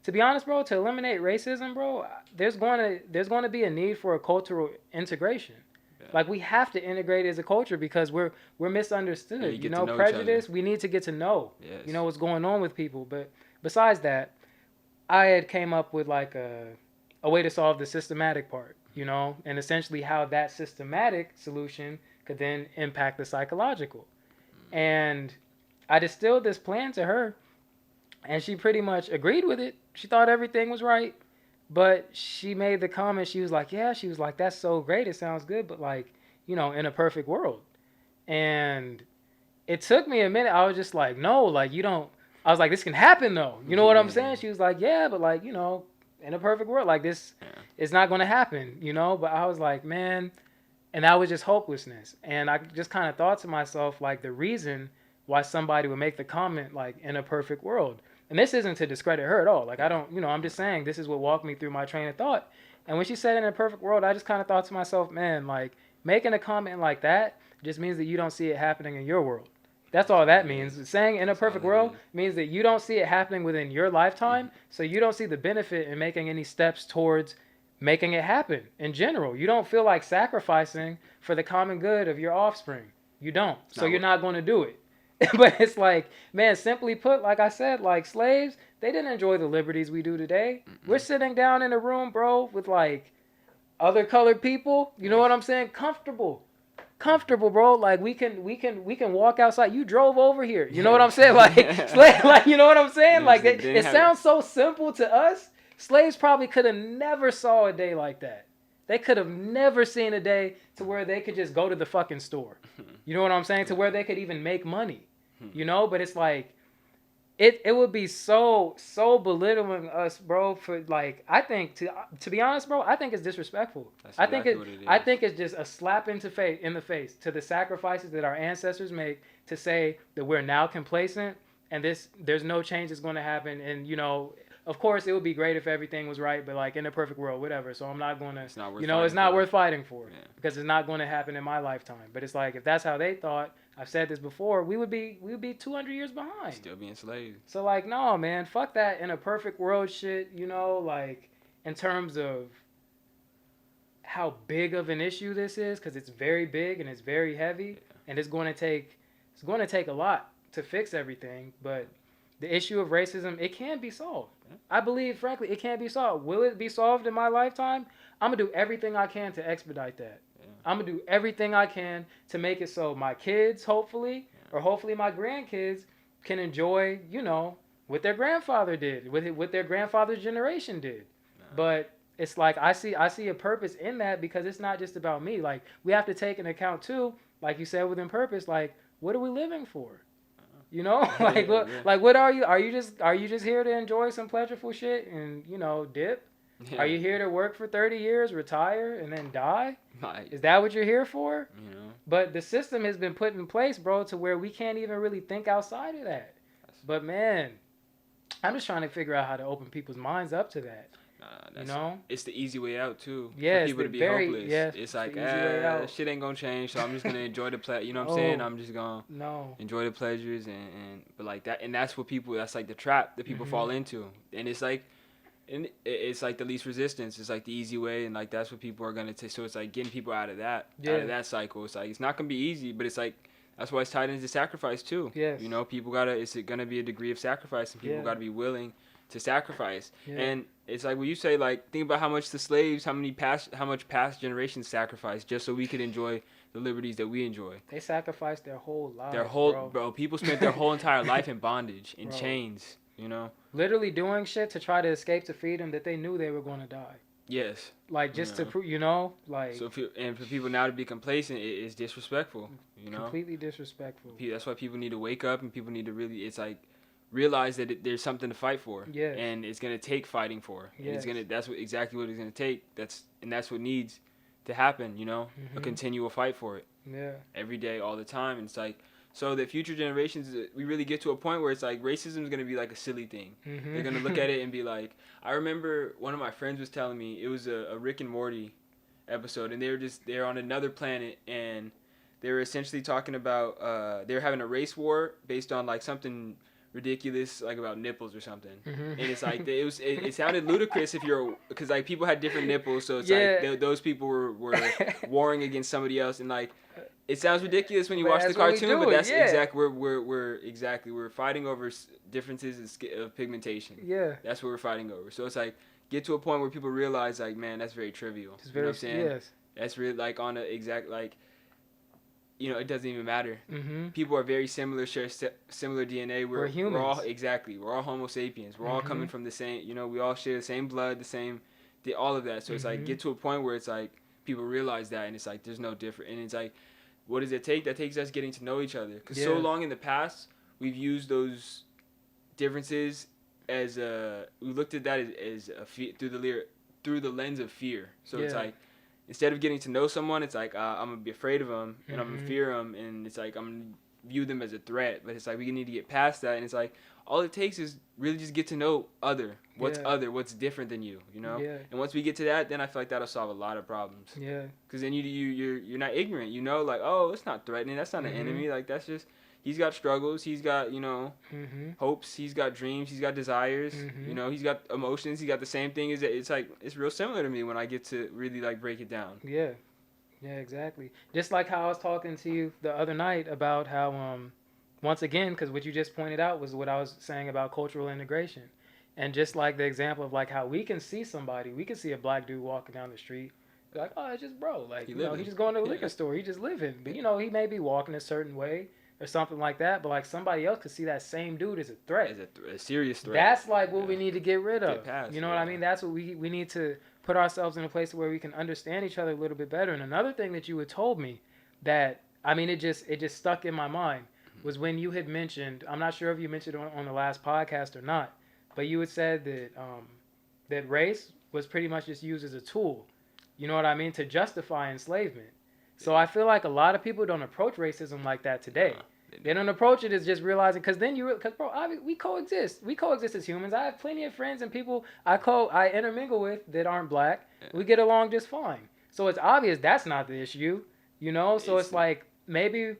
to be honest, bro, to eliminate racism, bro, there's going to be a need for a cultural integration. Yeah. Like, we have to integrate as a culture because we're misunderstood. Yeah, you know prejudice. We need to get to know, you know, what's going on with people. But besides that, I had came up with like a way to solve the systematic part, you know, and essentially how that systematic solution could then impact the psychological. And I distilled this plan to her, and she pretty much agreed with it. She thought everything was right, but she made the comment, she was like, that's so great, it sounds good, but like, you know, in a perfect world. And it took me a minute. I was just like, no, like, you don't, I was like, this can happen though. You know what I'm saying? She was like, yeah, but like, you know, in a perfect world, like this, it's not going to happen, you know? But I was like, man, and that was just hopelessness. And I just kind of thought to myself, like, the reason why somebody would make the comment, like, in a perfect world. And this isn't to discredit her at all. Like, I don't, you know, I'm just saying this is what walked me through my train of thought. And when she said in a perfect world, I just kind of thought to myself, man, like, making a comment like that just means that you don't see it happening in your world. That's all that means. Saying in a perfect world means that you don't see it happening within your lifetime, so you don't see the benefit in making any steps towards making it happen in general. You don't feel like sacrificing for the common good of your offspring. You don't. So you're not going to do it. But it's like, man, simply put, like I said, like slaves, they didn't enjoy the liberties we do today. We're sitting down in a room, bro, with like other colored people, you know what I'm saying? Comfortable, bro. Like we can walk outside. You drove over here. You know what I'm saying? Like, like you know what I'm saying? Like it sounds so simple to us. Slaves probably could have never saw a day like that. They could have never seen a day to where they could just go to the fucking store. You know what I'm saying? To where they could even make money. You know, but it's like it would be so belittling us, bro, for like I think to be honest, bro, I think it's disrespectful. I think it's just a slap in the face to the sacrifices that our ancestors make to say that we're now complacent and there's no change that's going to happen. And you know, of course it would be great if everything was right, but like in a perfect world, whatever. So I'm not going to, it's not worth fighting for because it's not going to happen in my lifetime. But it's like, if that's how they thought, I've said this before, we would be 200 years behind. Still being enslaved. So like, no, man, fuck that in a perfect world shit, you know, like in terms of how big of an issue this is, because it's very big and it's very heavy and it's going to take a lot to fix everything. But the issue of racism, it can be solved. I believe, frankly, it can be solved. Will it be solved in my lifetime? I'm going to do everything I can to expedite that. I'm going to do everything I can to make it so my kids, hopefully, or hopefully my grandkids can enjoy, you know, what their grandfather did, what their grandfather's generation did. But it's like I see a purpose in that because it's not just about me. Like, we have to take into account, too, like you said, within purpose, like, what are we living for? You know, like what are you? Are you just here to enjoy some pleasureful shit and, you know, dip? Yeah. Are you here to work for 30 years, retire, and then die? Is that what you're here for? You know. But the system has been put in place, bro, to where we can't even really think outside of that. But man, I'm just trying to figure out how to open people's minds up to that. You know, it's the easy way out too. Yeah, for people to be hopeless. Yeah, it's like, shit ain't gonna change, so I'm just gonna enjoy the play. You know what I'm saying? I'm just gonna enjoy the pleasures and but like that, and that's what people. That's like the trap that people fall into, and it's like the least resistance. It's like the easy way, and like that's what people are gonna take. So it's like getting people out of that cycle. It's like it's not gonna be easy, but it's like that's why it's tied into sacrifice too. Yes. You know, people it's gonna be a degree of sacrifice, and people gotta be willing to sacrifice. And it's like when you say, like, think about how much the slaves, how much past generations sacrificed just so we could enjoy the liberties that we enjoy. They sacrificed their whole lives. Bro, people spent their whole entire life in bondage, in chains, you know? Literally doing shit to try to escape to freedom that they knew they were going to die. Yes. Like, just to prove, you know, like. So, for people now to be complacent, it's disrespectful, you know? Completely disrespectful. That's why people need to wake up and people need to really, it's like, realize that there's something to fight for. Yes. And it's going to take fighting for. Yes. And that's exactly what it's going to take. That's what needs to happen, you know? A continual fight for it. Yeah. Every day, all the time. And it's like, so that future generations, we really get to a point where it's like racism is going to be like a silly thing. They're going to look at it and be like, I remember one of my friends was telling me, it was a Rick and Morty episode, and they're on another planet, and they were essentially talking about, they were having a race war based on like something ridiculous, like about nipples or something. And it's like it sounded ludicrous because like people had different nipples, so it's like those people were warring against somebody else, and like it sounds ridiculous when you watch the cartoon, but that's we're fighting over differences of pigmentation. That's what we're fighting over. So it's like get to a point where people realize, like, man, that's very trivial. It's very, you know what I'm saying? Yes. That's really like on a exact, like, you know, it doesn't even matter. People are very similar, share similar DNA. We're humans. We're all Homo sapiens. We're all coming from the same, you know, we all share the same blood, all of that. So it's like, get to a point where it's like, people realize that, and it's like, there's no different. And it's like, what does it take? That takes us getting to know each other. Because so long in the past, we've used those differences as we looked at that as through the lens of fear. So it's like, instead of getting to know someone, it's like, I'm going to be afraid of them, and I'm going to fear them, and it's like, I'm going to view them as a threat. But it's like, we need to get past that, and it's like, all it takes is really just get to know what's different than you, you know? And once we get to that, then I feel like that'll solve a lot of problems. Because then you're not ignorant, you know? Like, oh, it's not threatening, that's not an enemy, like, that's just, he's got struggles, he's got, you know, hopes, he's got dreams, he's got desires, you know, he's got emotions, he got the same thing. It's like, it's real similar to me when I get to really, like, break it down. Yeah, exactly. Just like how I was talking to you the other night about how, once again, because what you just pointed out was what I was saying about cultural integration. And just like the example of like how we can see somebody, we can see a black dude walking down the street, Like, oh, it's just bro. Like, He he just going to the liquor store. He just living. But, he may be walking a certain way or something like that. But, like, somebody else could see that same dude as a threat. As a serious threat. That's, like, what we need to get rid of. Get past, you know what I mean? That's what we need to put ourselves in a place where we can understand each other a little bit better. And another thing that you had told me that, I mean, it just stuck in my mind was when you had mentioned, I'm not sure if you mentioned it on the last podcast or not, but you had said that that race was pretty much just used as a tool, you know what I mean, to justify enslavement. So I feel like a lot of people don't approach racism like that today. They don't approach it as just realizing, because bro, we coexist. We coexist as humans. I have plenty of friends and people I intermingle with that aren't black. We get along just fine. So it's obvious that's not the issue, So it's like maybe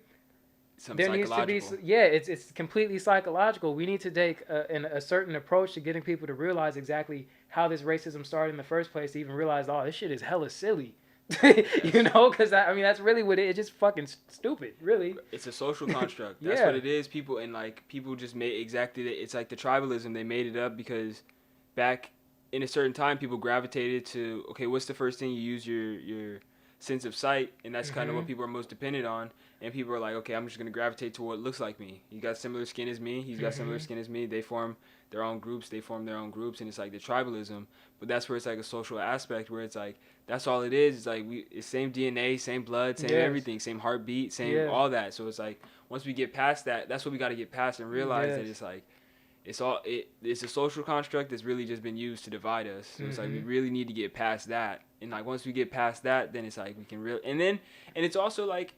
there needs to be, it's completely psychological. We need to take a certain approach to getting people to realize exactly how this racism started in the first place, to even realize, oh, this shit is hella silly. Because that's really what it's just fucking stupid, really. It's a social construct. That's what it is. People just made exactly that. It's like the tribalism. They made it up because back in a certain time, people gravitated to, okay, what's the first thing you use your sense of sight, and that's kind of what people are most dependent on. And people are like, okay, I'm just going to gravitate to what looks like me. You got similar skin as me. He's got similar skin as me. They form their own groups. And it's like the tribalism. But that's where it's like a social aspect where it's like, that's all it is. It's like it's same DNA, same blood, same everything, same heartbeat, same all that. So it's like, once we get past that, that's what we got to get past and realize that it's like, it's a social construct that's really just been used to divide us. So it's like, we really need to get past that. And like, once we get past that, then it's like, we can really, and it's also like,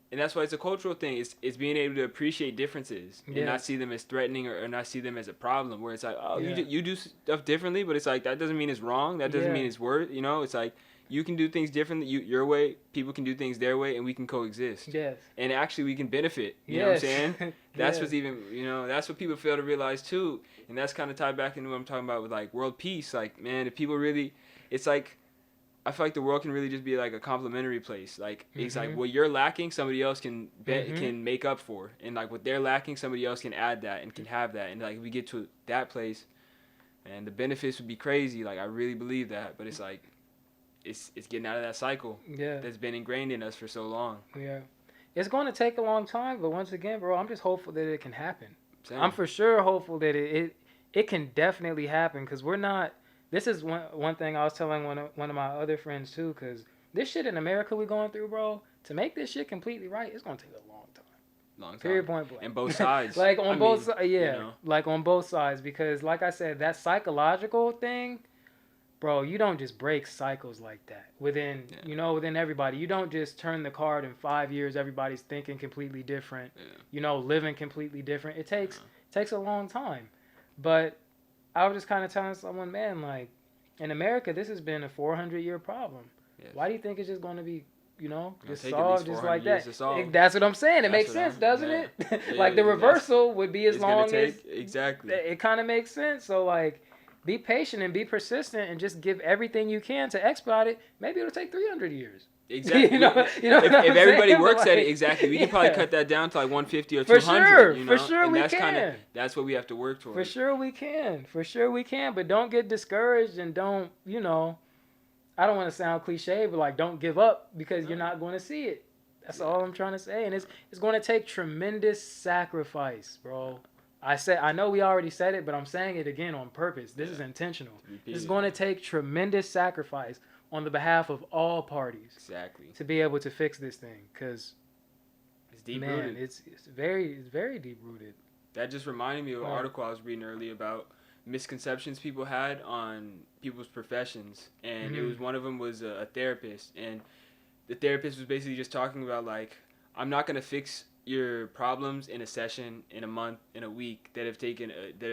and that's why it's a cultural thing. It's being able to appreciate differences and not see them as threatening or not see them as a problem. Where it's like, oh, you do stuff differently, but it's like, that doesn't mean it's wrong. That doesn't mean it's worth. It's like, you can do things differently your way. People can do things their way, and we can coexist. Yes. And actually, we can benefit. You know what I'm saying? That's what's even. That's what people fail to realize too. And that's kind of tied back into what I'm talking about with like world peace. Like, man, if people really, it's like, I feel like the world can really just be like a complementary place. Like, it's like what you're lacking, somebody else can can make up for. And like what they're lacking, somebody else can add that and can have that. And like, if we get to that place, and the benefits would be crazy. Like, I really believe that. But it's like, it's getting out of that cycle that's been ingrained in us for so long. Yeah. It's going to take a long time. But once again, bro, I'm just hopeful that it can happen. Same. I'm for sure hopeful that it can definitely happen. Because we're not... This is one thing I was telling one of my other friends too, because this shit in America we're going through, bro, to make this shit completely right, it's going to take a long time. Long time. Period, point blank. And both sides. Like on both sides, like on both sides, because like I said, that psychological thing, bro, you don't just break cycles like that within everybody. You don't just turn the card in 5 years, everybody's thinking completely different, living completely different. It takes a long time. But I was just kind of telling someone, man, like, in America, this has been a 400-year problem. Yes. Why do you think it's just going to be, just solved just like that? That's what I'm saying. It makes sense, doesn't it? Like, the reversal would be as long as... Exactly. It kind of makes sense. So, like, be patient and be persistent and just give everything you can to expedite it. Maybe it'll take 300 years. Exactly. If everybody works at it, exactly, we can probably cut that down to like 150 or 200. For sure, and we can. That's what we have to work towards. For sure we can. But don't get discouraged and don't, I don't want to sound cliche, but like, don't give up because you're not going to see it. That's all I'm trying to say. And it's going to take tremendous sacrifice, bro. I know we already said it, but I'm saying it again on purpose. This is intentional. It's going to take tremendous sacrifice on the behalf of all parties. Exactly. To be able to fix this thing, because it's deep rooted. It's very deep rooted. That just reminded me of an article I was reading earlier about misconceptions people had on people's professions, and it was one of them was a therapist, and the therapist was basically just talking about like, I'm not gonna fix your problems in a session, in a month, in a week that have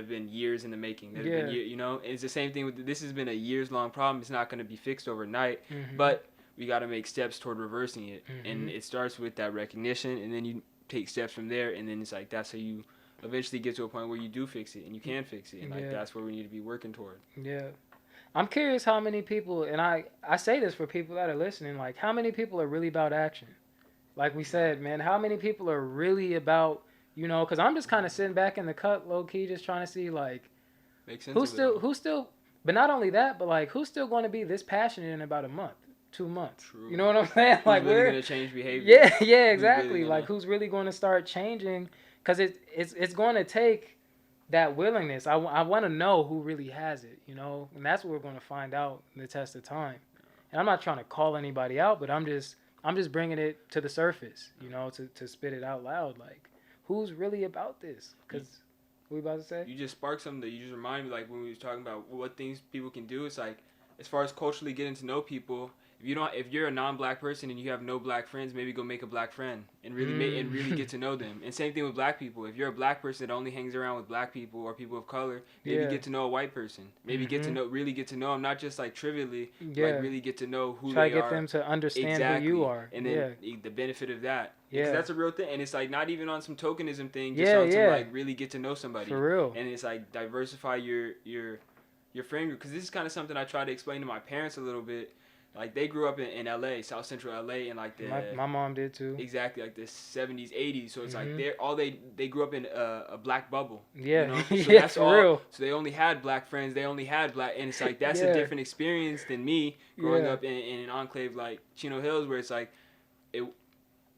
been years in the making. That have been, and it's the same thing with this. Has been a years-long problem. It's not going to be fixed overnight, but we got to make steps toward reversing it. And it starts with that recognition, and then you take steps from there, and then it's like that's how you eventually get to a point where you do fix it, and you can fix it, and like that's where we need to be working toward. Yeah. I'm curious how many people, and I say this for people that are listening, like how many people are really about action? Like we said, man, how many people are really about, because I'm just kind of sitting back in the cut, low key, just trying to see like, who's still, but not only that, but like who's still going to be this passionate in about a month, 2 months. True. You know what I'm saying? Who's Like really we're gonna change behavior. yeah, exactly. Really like who's really going to start changing? Because it's going to take that willingness. I want to know who really has it, you know, and that's what we're going to find out in the test of time. And I'm not trying to call anybody out, but I'm just bringing it to the surface, you know, to spit it out loud. Like, who's really about this? Because what we about to say? You just sparked something that you just reminded me, like when we was talking about what things people can do. It's like, as far as culturally getting to know people, if you're a non-black person and you have no black friends, maybe go make a black friend and really get to know them. And same thing with black people. If you're a black person that only hangs around with black people or people of color, maybe get to know a white person. Maybe really get to know them, not just like trivially, like really get to know who Try they to are. get them to understand who you are. And then the benefit of that. Yeah. Because that's a real thing. And it's like not even on some tokenism thing, just on some like really get to know somebody. For real. And it's like diversify your friend group. Because this is kind of something I try to explain to my parents a little bit. Like, they grew up in LA, South Central LA, and like my mom did too. Exactly, like the 70s, 80s. So it's like they grew up in a black bubble. Yeah, you know? So yeah, that's for real. So they only had black friends. They only had black, and it's like that's a different experience than me growing up in an enclave like Chino Hills, where it's like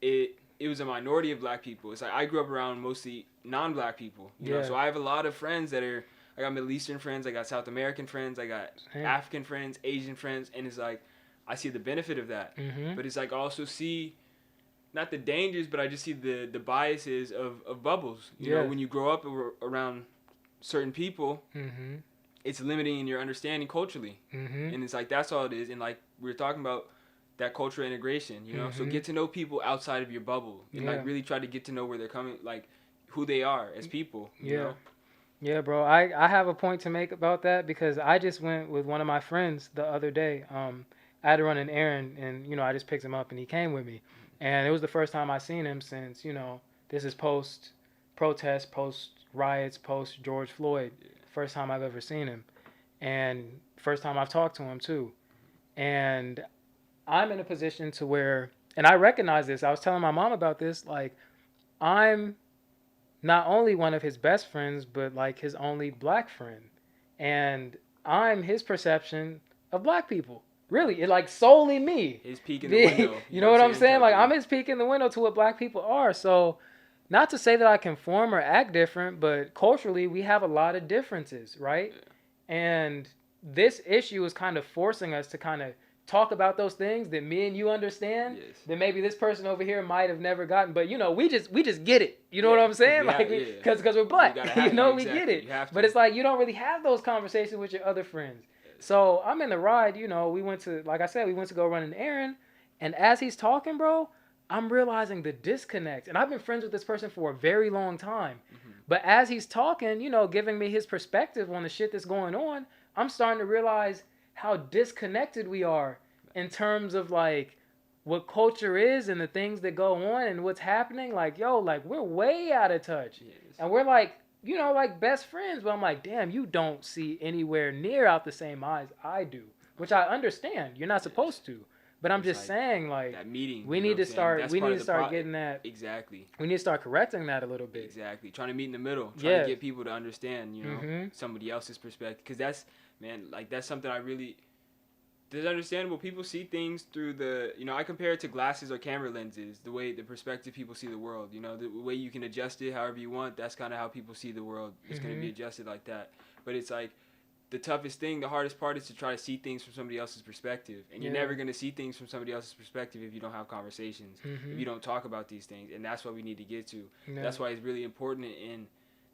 it was a minority of black people. It's like I grew up around mostly non-black people. You know, so I have a lot of friends that are. I got Middle Eastern friends. I got South American friends. I got African friends, Asian friends, and it's like. I see the benefit of that, but it's like I also see, not the dangers, but I just see the biases of bubbles. You know, when you grow up around certain people, it's limiting your understanding culturally, and it's like that's all it is. And like we were talking about that cultural integration, you know, so get to know people outside of your bubble, and like really try to get to know where they're coming, like who they are as people. You know? Yeah, bro. I have a point to make about that because I just went with one of my friends the other day. I had to run an errand, and, you know, I just picked him up, and he came with me. And it was the first time I seen him since, you know, this is post-protest, post-riots, post-George Floyd. First time I've ever seen him. And first time I've talked to him, too. And I'm in a position to where, and I recognize this, I was telling my mom about this, like, I'm not only one of his best friends, but, like, his only black friend. And I'm his perception of black people. Really, it like solely me. His peek in the window. You know what I'm saying? Like I'm his peek in the window to what black people are. So, not to say that I conform or act different, but culturally we have a lot of differences, right? Yeah. And this issue is kind of forcing us to kind of talk about those things that me and you understand. Yes. That maybe this person over here might have never gotten, but you know, we just get it. You know what I'm saying? Like because we're black. You know, we get it. But it's like you don't really have those conversations with your other friends. So I'm in the ride, you know, we went to go run an errand. And as he's talking, bro, I'm realizing the disconnect. And I've been friends with this person for a very long time. But as he's talking, you know, giving me his perspective on the shit that's going on, I'm starting to realize how disconnected we are in terms of like what culture is and the things that go on and what's happening. Like, yo, like we're way out of touch. Yes. And we're like, you know, like best friends, but I'm like, damn, you don't see anywhere near out the same eyes I do, which I understand. You're not supposed to, but I'm just saying, like, that meeting, we need to start getting that. Exactly. We need to start correcting that a little bit. Exactly. Trying to meet in the middle. Trying to get people to understand, you know, somebody else's perspective. Because that's, man, like, that's something I really... It's understandable. People see things through the, you know, I compare it to glasses or camera lenses, the perspective people see the world, you know, the way you can adjust it however you want, that's kind of how people see the world. It's going to be adjusted like that. But it's like, the toughest thing, the hardest part is to try to see things from somebody else's perspective. And you're never going to see things from somebody else's perspective if you don't have conversations, if you don't talk about these things. And that's what we need to get to. Yeah. That's why it's really important in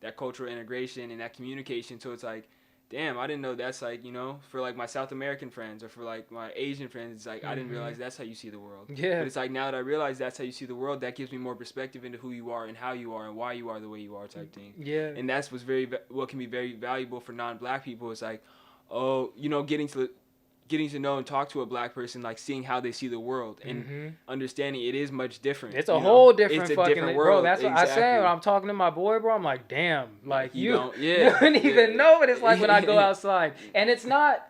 that cultural integration and that communication. So it's like, damn, I didn't know that's like, you know, for like my South American friends or for like my Asian friends, it's like, I didn't realize that's how you see the world. Yeah. But it's like, now that I realize that's how you see the world, that gives me more perspective into who you are and how you are and why you are the way you are type thing. Yeah. And that's what can be very valuable for non-black people. It's like, oh, you know, getting to know and talk to a black person, like seeing how they see the world and understanding it is much different. It's a whole different fucking different world. Bro, that's what I say when I'm talking to my boy, bro. I'm like, damn, like you don't even know what it's like when I go outside. And it's not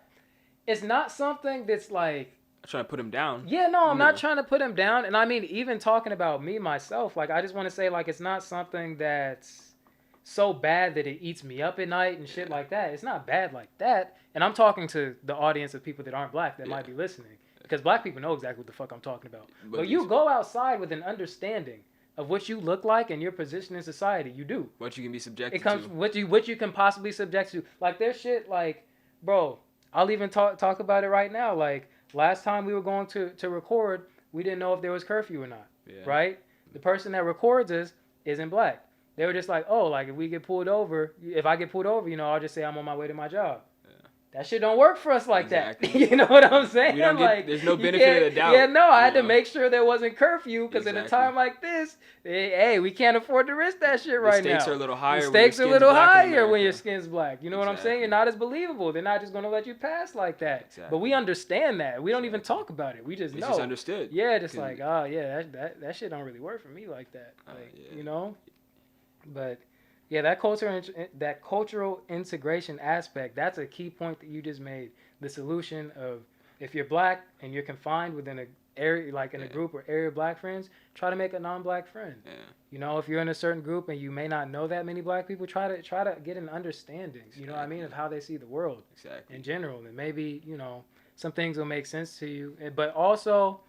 something that's like I'm trying to put him down. Yeah, no, I'm not trying to put him down. And I mean, even talking about me, myself, like I just want to say like it's not something that's so bad that it eats me up at night and shit like that. It's not bad like that. And I'm talking to the audience of people that aren't black that might be listening. Because black people know exactly what the fuck I'm talking about. But you go outside with an understanding of what you look like and your position in society. You do. What you can be subjected to. It comes to. what you can possibly subject to. Like there's shit like, bro, I'll even talk about it right now. Like last time we were going to record, we didn't know if there was curfew or not. Yeah. Right? The person that records us isn't black. They were just like, oh, like if I get pulled over, I'll just say I'm on my way to my job. That shit don't work for us like that. You know what I'm saying? There's no benefit of the doubt. Yeah, no, I had to make sure there wasn't curfew because at a time like this, hey, we can't afford to risk that shit right now. The stakes are a little higher. The stakes are a little higher when your skin's black. You know what I'm saying? You're not as believable. They're not just going to let you pass like that. But we understand that. We don't even talk about it. We just know. It's just understood. Yeah, just like, oh, yeah, that shit don't really work for me like that. You know? But... yeah, that cultural integration aspect, that's a key point that you just made. The solution of if you're black and you're confined within a area, like in a group or area of black friends, try to make a non-black friend. Yeah. You know, if you're in a certain group and you may not know that many black people, try to get an understanding, you know what I mean, of how they see the world in general. And maybe, you know, some things will make sense to you. But also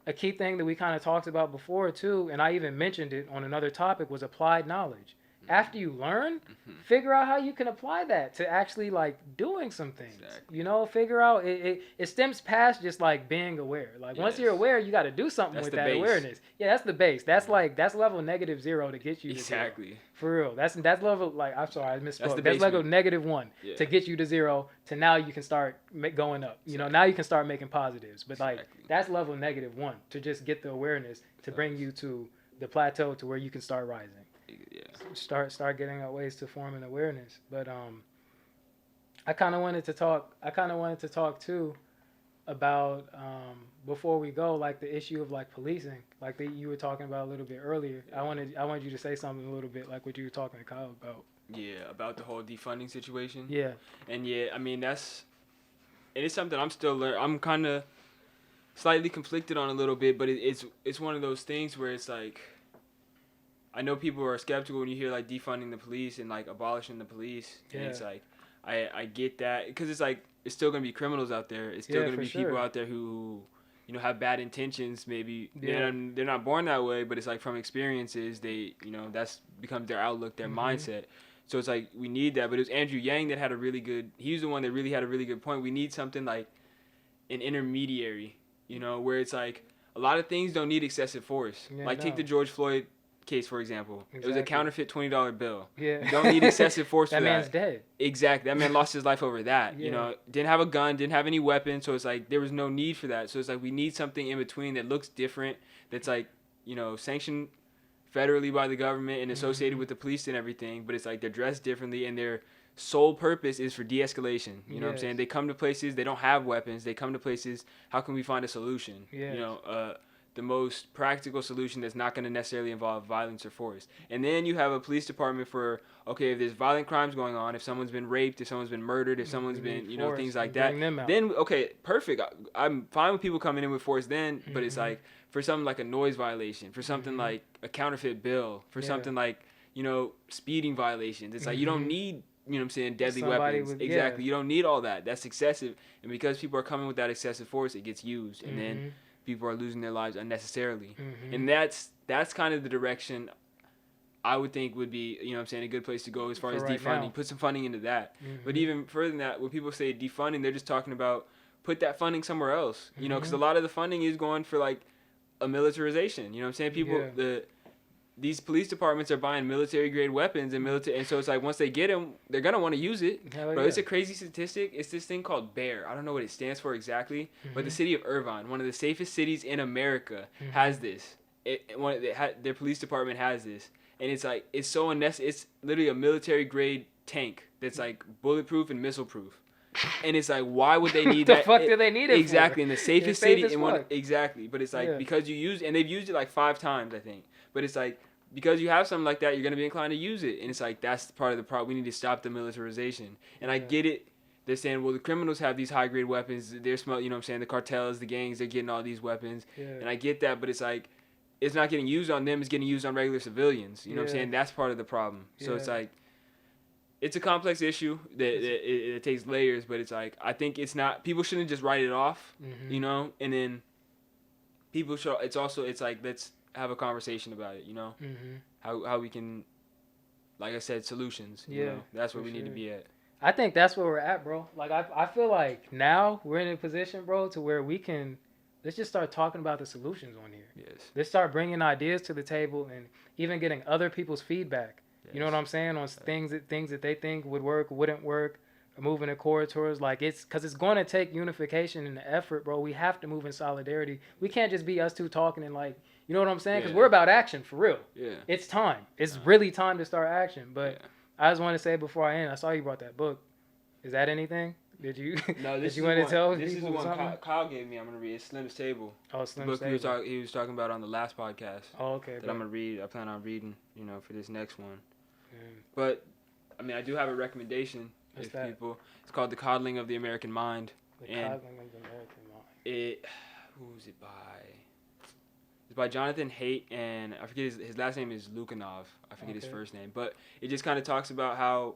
a key thing that we kind of talked about before too, and I even mentioned it on another topic, was applied knowledge. After you learn, figure out how you can apply that to actually like doing some things. You know, figure out it stems past just like being aware. Like once you're aware, you got to do something with that awareness. Yeah, that's the base. That's like that's level -0 to get you to 0. For real. That's level like I'm sorry I misspoke. That's level -1 to get you to 0 to now you can start going up. You know, now you can start making positives. But like that's level -1 to just get the awareness to bring you to the plateau to where you can start rising. Yeah. Start getting ways to form an awareness. But I kind of wanted to talk too about before we go, like the issue of like policing, like that you were talking about a little bit earlier. I wanted you to say something a little bit like what you were talking to Kyle about. Yeah, about the whole defunding situation. Yeah. And yeah, I mean it is something I'm still learning. I'm kind of slightly conflicted on a little bit, but it's one of those things where it's like, I know people are skeptical when you hear like defunding the police and like abolishing the police. Yeah. And it's like, I get that because it's like, it's still going to be criminals out there. It's still going to be people out there who, you know, have bad intentions. Maybe they're not born that way, but it's like from experiences, they, you know, that's becomes their outlook, their mindset. So it's like, we need that. But it was Andrew Yang that had he's the one that really had a really good point. We need something like an intermediary, you know, where it's like a lot of things don't need excessive force. Take the George Floyd case, for example. It was a counterfeit $20 bill. Yeah. You don't need excessive force for that. That man's dead. Exactly. That man lost his life over that. Yeah. You know, didn't have a gun, didn't have any weapons, so it's like there was no need for that. So it's like we need something in between that looks different, that's like, you know, sanctioned federally by the government and associated with the police and everything, but it's like they're dressed differently and their sole purpose is for de-escalation. You know what I'm saying? They come to places, they don't have weapons. They come to places, how can we find a solution? You know, the most practical solution that's not going to necessarily involve violence or force. And then you have a police department for, okay, if there's violent crimes going on, if someone's been raped, if someone's been murdered, if someone's been, you know, things like that, then, okay, perfect. I'm fine with people coming in with force then, but it's like, for something like a noise violation, for something like a counterfeit bill, for something like, you know, speeding violations. It's like, you don't need, you know what I'm saying, deadly weapons. Exactly. You don't need all that. That's excessive. And because people are coming with that excessive force, it gets used. And then people are losing their lives unnecessarily. And that's kind of the direction I would think would be, you know what I'm saying, a good place to go as far as defunding. Put some funding into that. But even further than that, when people say defunding, they're just talking about put that funding somewhere else. You know, because a lot of the funding is going for like a militarization. You know what I'm saying? People, these police departments are buying military-grade weapons and so it's like once they get them, they're going to want to use it. Bro, it's a crazy statistic. It's this thing called BEAR. I don't know what it stands for exactly, but the city of Irvine, one of the safest cities in America, has this. Their police department has this. And it's like, it's so unnecessary. It's literally a military-grade tank that's like bulletproof and missile-proof. And it's like, why would they need that? The fuck do they need it exactly for? In the safest city in one. Exactly, but it's like because you use, and they've used it like 5 times, I think. But it's like because you have something like that, you're gonna be inclined to use it, and it's like that's part of the problem. We need to stop the militarization. And I get it. They're saying, well, the criminals have these high grade weapons. They're you know what I'm saying? The cartels, the gangs, they're getting all these weapons. And I get that, but it's like it's not getting used on them. It's getting used on regular civilians. You know what I'm saying? That's part of the problem. So it's like. it's a complex issue that it takes layers, but it's like, I think it's not, people shouldn't just write it off, you know, and then people should, it's like, let's have a conversation about it, you know, how we can, like I said, solutions, you know, that's where we need to be at. I think that's where we're at, bro. Like, I feel like now we're in a position, bro, to where we can, let's just start talking about the solutions on here. Yes. Let's start bringing ideas to the table and even getting other people's feedback. Yes. You know what I'm saying? On things that they think would work, wouldn't work, or moving in corridors. Like, it's because it's going to take unification and effort, bro. We have to move in solidarity. We can't just be us two talking and like, you know what I'm saying? Because we're about action, for real. Yeah. It's time. It's really time to start action. But I just want to say before I end, I saw you brought that book. Is that anything? Did you? No, this did you want to tell this people is the one something? Kyle gave me. I'm gonna read. It's Slim's Table. Oh, Slim's book Table. He was talking about on the last podcast. Oh, okay. That I'm gonna read. I plan on reading. You know, for this next one. But I mean, I do have a recommendation. What's that? People, it's called The Coddling of the American Mind. The Coddling of the American Mind. Who is it by? It's by Jonathan Haidt, and I forget his last name is Lukanov. I forget his first name, but it just kind of talks about how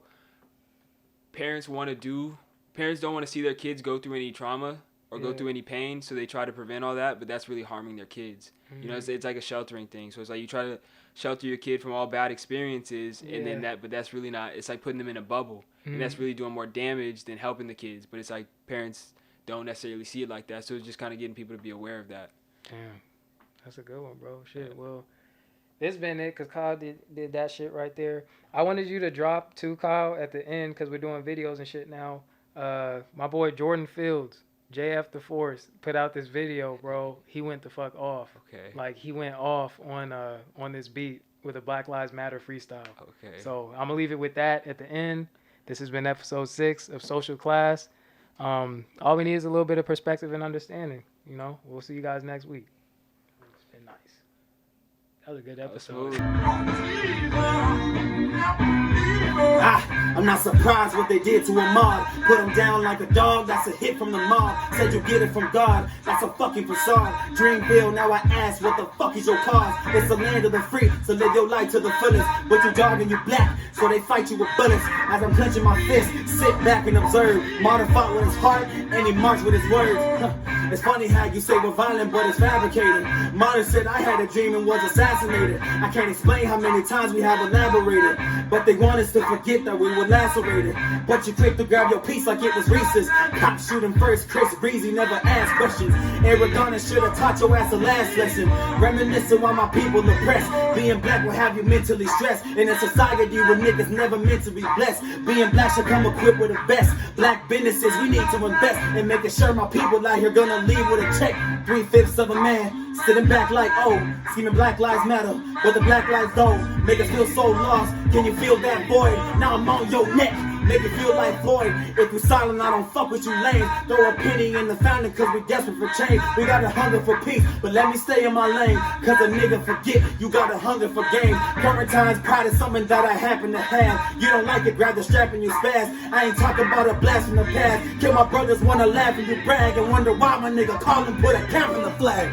parents don't want to see their kids go through any trauma or go through any pain, so they try to prevent all that, but that's really harming their kids. You know, it's like a sheltering thing. So it's like you try to shelter your kid from all bad experiences, and then but that's really not, it's like putting them in a bubble, and that's really doing more damage than helping the kids. But it's like parents don't necessarily see it like that, so it's just kind of getting people to be aware of that. Damn. That's a good one, bro. Shit, well, this been it, because Kyle did that shit right there. I wanted you to drop too, Kyle, at the end, because we're doing videos and shit now. My boy Jordan Fields, JF The Force, put out this video, bro. He went the fuck off. Okay. Like, he went off on this beat with a Black Lives Matter freestyle. Okay. So I'm going to leave it with that at the end. This has been episode 6 of Social Class. All we need is a little bit of perspective and understanding. You know, we'll see you guys next week. It's been nice. That was a good episode. I'm not surprised what they did to Ahmad. Put him down like a dog, that's a hit from the mob. Said you get it from God, that's a fucking facade. Dreamville, now I ask, what the fuck is your cause? It's the land of the free, so live your life to the fullest. But you dog and you black, so they fight you with bullets. As I'm clenching my fist, sit back and observe. Martyr fought with his heart, and he marched with his words. It's funny how you say we're violent, but it's fabricated. Martyr said I had a dream and was assassinated. I can't explain how many times we have elaborated, but they want us to forget that we were lacerated. But you quick to grab your piece like it was Reese's. Cop shooting first, Chris Breezy never asked questions. Arizona should have taught your ass the last lesson. Reminiscing while my people oppressed. Being black will have you mentally stressed. In a society where niggas never meant to be blessed. Being black should come equipped with the best. Black businesses, we need to invest in making sure my people out here gonna leave with a check. 3/5 of a man sitting back like, oh, screaming Black Lives Matter, but the black lives don't make us feel so lost. Can you feel that void? Now I'm on your neck, make it feel like Floyd. If you silent, I don't fuck with you lame. Throw a penny in the fountain cause we desperate for change. We got a hunger for peace, but let me stay in my lane. Cause a nigga forget, you got a hunger for game. Current times, pride is something that I happen to have. You don't like it, grab the strap and you spaz. I ain't talking about a blast from the past. Kill my brothers wanna laugh and you brag and wonder why my nigga call and put a cap in the flag.